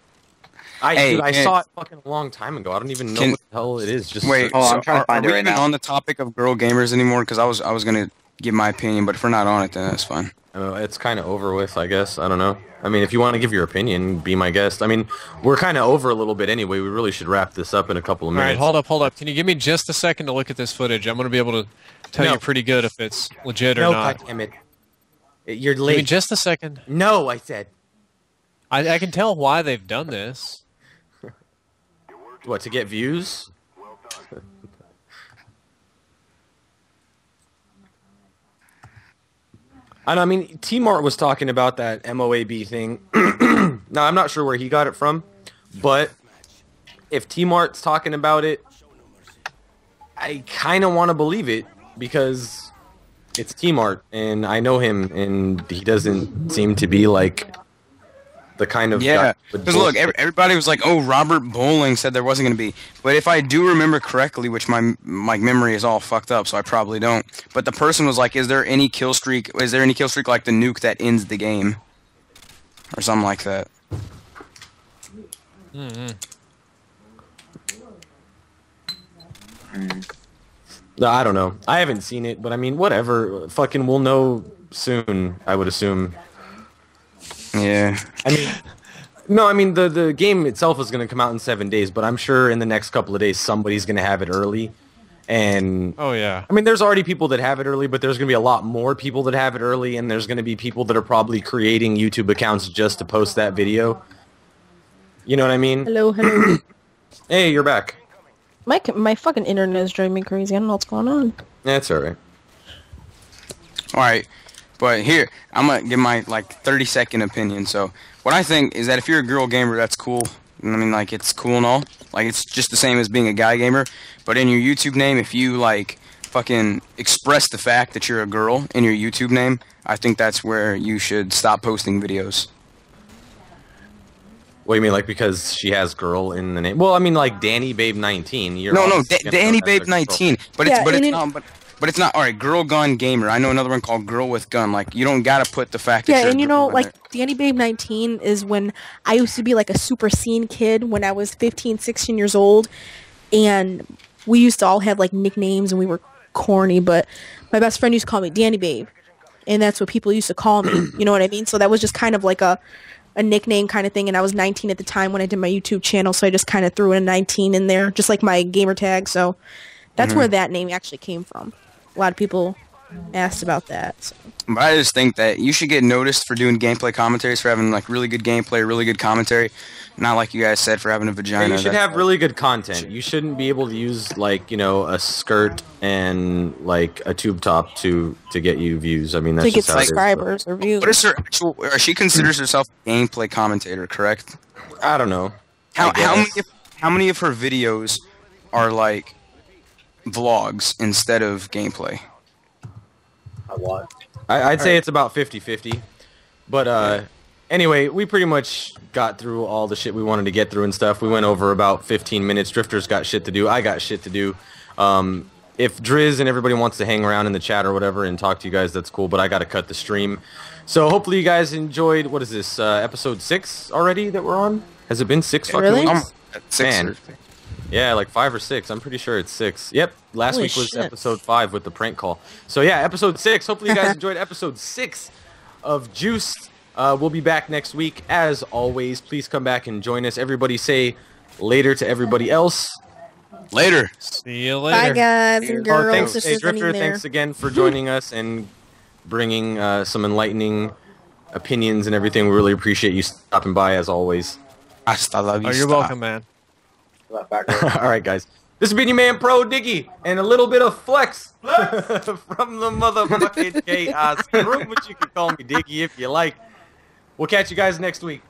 Hey, I can- saw it fucking a long time ago. I don't even know Can- what the hell it is. Just Wait, Oh, I'm so trying to find are it we right even now. on the topic of girl gamers anymore? Because I was gonna give my opinion, but if we're not on it, then that's fine. It's kind of over with, I guess. I don't know. I mean, if you want to give your opinion, be my guest. I mean, we're kind of over a little bit anyway. We really should wrap this up in a couple of All right, minutes. hold up. Can you give me just a second to look at this footage? I'm going to be able to tell No. you pretty good if it's legit or No, not. God damn it. You're Give me late. just a second. No, I said. I can tell why they've done this. What, to get views? And I mean, T-Mart was talking about that MOAB thing. Now, I'm not sure where he got it from, but if T-Mart's talking about it, I kind of want to believe it because it's T-Mart, and I know him, and he doesn't seem to be like the kind of Yeah, guy with because look, bullshit. everybody was like, "Oh, Robert Bowling said there wasn't going to be." But if I do remember correctly, which my memory is all fucked up, so I probably don't. But the person was like, "Is there any kill streak? Is there any kill streak like the nuke that ends the game, or something like that?" No, I don't know. I haven't seen it, but I mean, whatever. Fucking, we'll know soon. I would assume. Yeah. I mean, no, I mean the game itself is going to come out in 7 days, but I'm sure in the next couple of days somebody's going to have it early. And Oh, yeah. I mean, there's already people that have it early, but there's going to be a lot more people that have it early, and there's going to be people that are probably creating YouTube accounts just to post that video. You know what I mean? Hello, hello. Hey, you're back. My fucking internet is driving me crazy. I don't know what's going on. That's all right. All right, but here I'm gonna give my like 30-second opinion. So what I think is that if you're a girl gamer, that's cool. I mean, like it's cool and all. Like it's just the same as being a guy gamer. But in your YouTube name, if you like fucking express the fact that you're a girl in your YouTube name, I think that's where you should stop posting videos. What do you mean, like because she has girl in the name? Well, I mean, like Danny Babe 19. You're No, obviously gonna Danny go Babe after 19. But Yeah, it's and not. But it's not. All right, Girl Gun Gamer. I know another one called Girl with Gun. Like you don't gotta put the fact that Yeah, you're and a you girl know, in like there. Danny Babe 19 is when I used to be like a super scene kid when I was 15, 16 years old, and we used to all have like nicknames and we were corny, but my best friend used to call me Danny Babe, and that's what people used to call me. You know what I mean? So that was just kind of like a nickname kind of thing, and I was 19 at the time when I did my YouTube channel, so I just kind of threw in a 19 in there, just like my gamer tag. So that's where that name actually came from. A lot of people asked about that. So. But I just think that you should get noticed for doing gameplay commentaries, for having like really good gameplay, really good commentary. Not like you guys said for having a Yeah, vagina. you should That's- have really good content. You shouldn't be able to use like a skirt and like a tube top to get you views. I mean that's To get just how it is, but- subscribers or views. What is her actual? She considers herself a gameplay commentator, correct? I don't know. How guess. how many of her videos are like vlogs instead of gameplay? A lot. I'd say it's about 50-50. But anyway, we pretty much got through all the shit we wanted to get through and stuff. We went over about 15 minutes. Drifter's got shit to do. I got shit to do. If Driz and everybody wants to hang around in the chat or whatever and talk to you guys, that's cool. But I got to cut the stream. So hopefully you guys enjoyed. What is this? Episode 6 already that we're on? Has it been 6 fucking Really? weeks? At 6 Man. or- Yeah, like 5 or 6. I'm pretty sure it's 6. Yep. Last Holy week was shit. episode 5 with the prank call. So yeah, episode 6. Hopefully you guys enjoyed episode 6 of Juice. We'll be back next week. As always, please come back and join us. Everybody say later to everybody else. Later. See you Bye, later. guys and girls. Thanks, This hey, is Winnie Drifter, there. thanks again for joining us and bringing some enlightening opinions and everything. We really appreciate you stopping by as always. Hasta la Oh, vista. you're welcome, man. That background. All right, guys. This has been your man Pro Diggy and a little bit of flex from the motherfucking chaos room, but you can call me Diggy if you like. We'll catch you guys next week.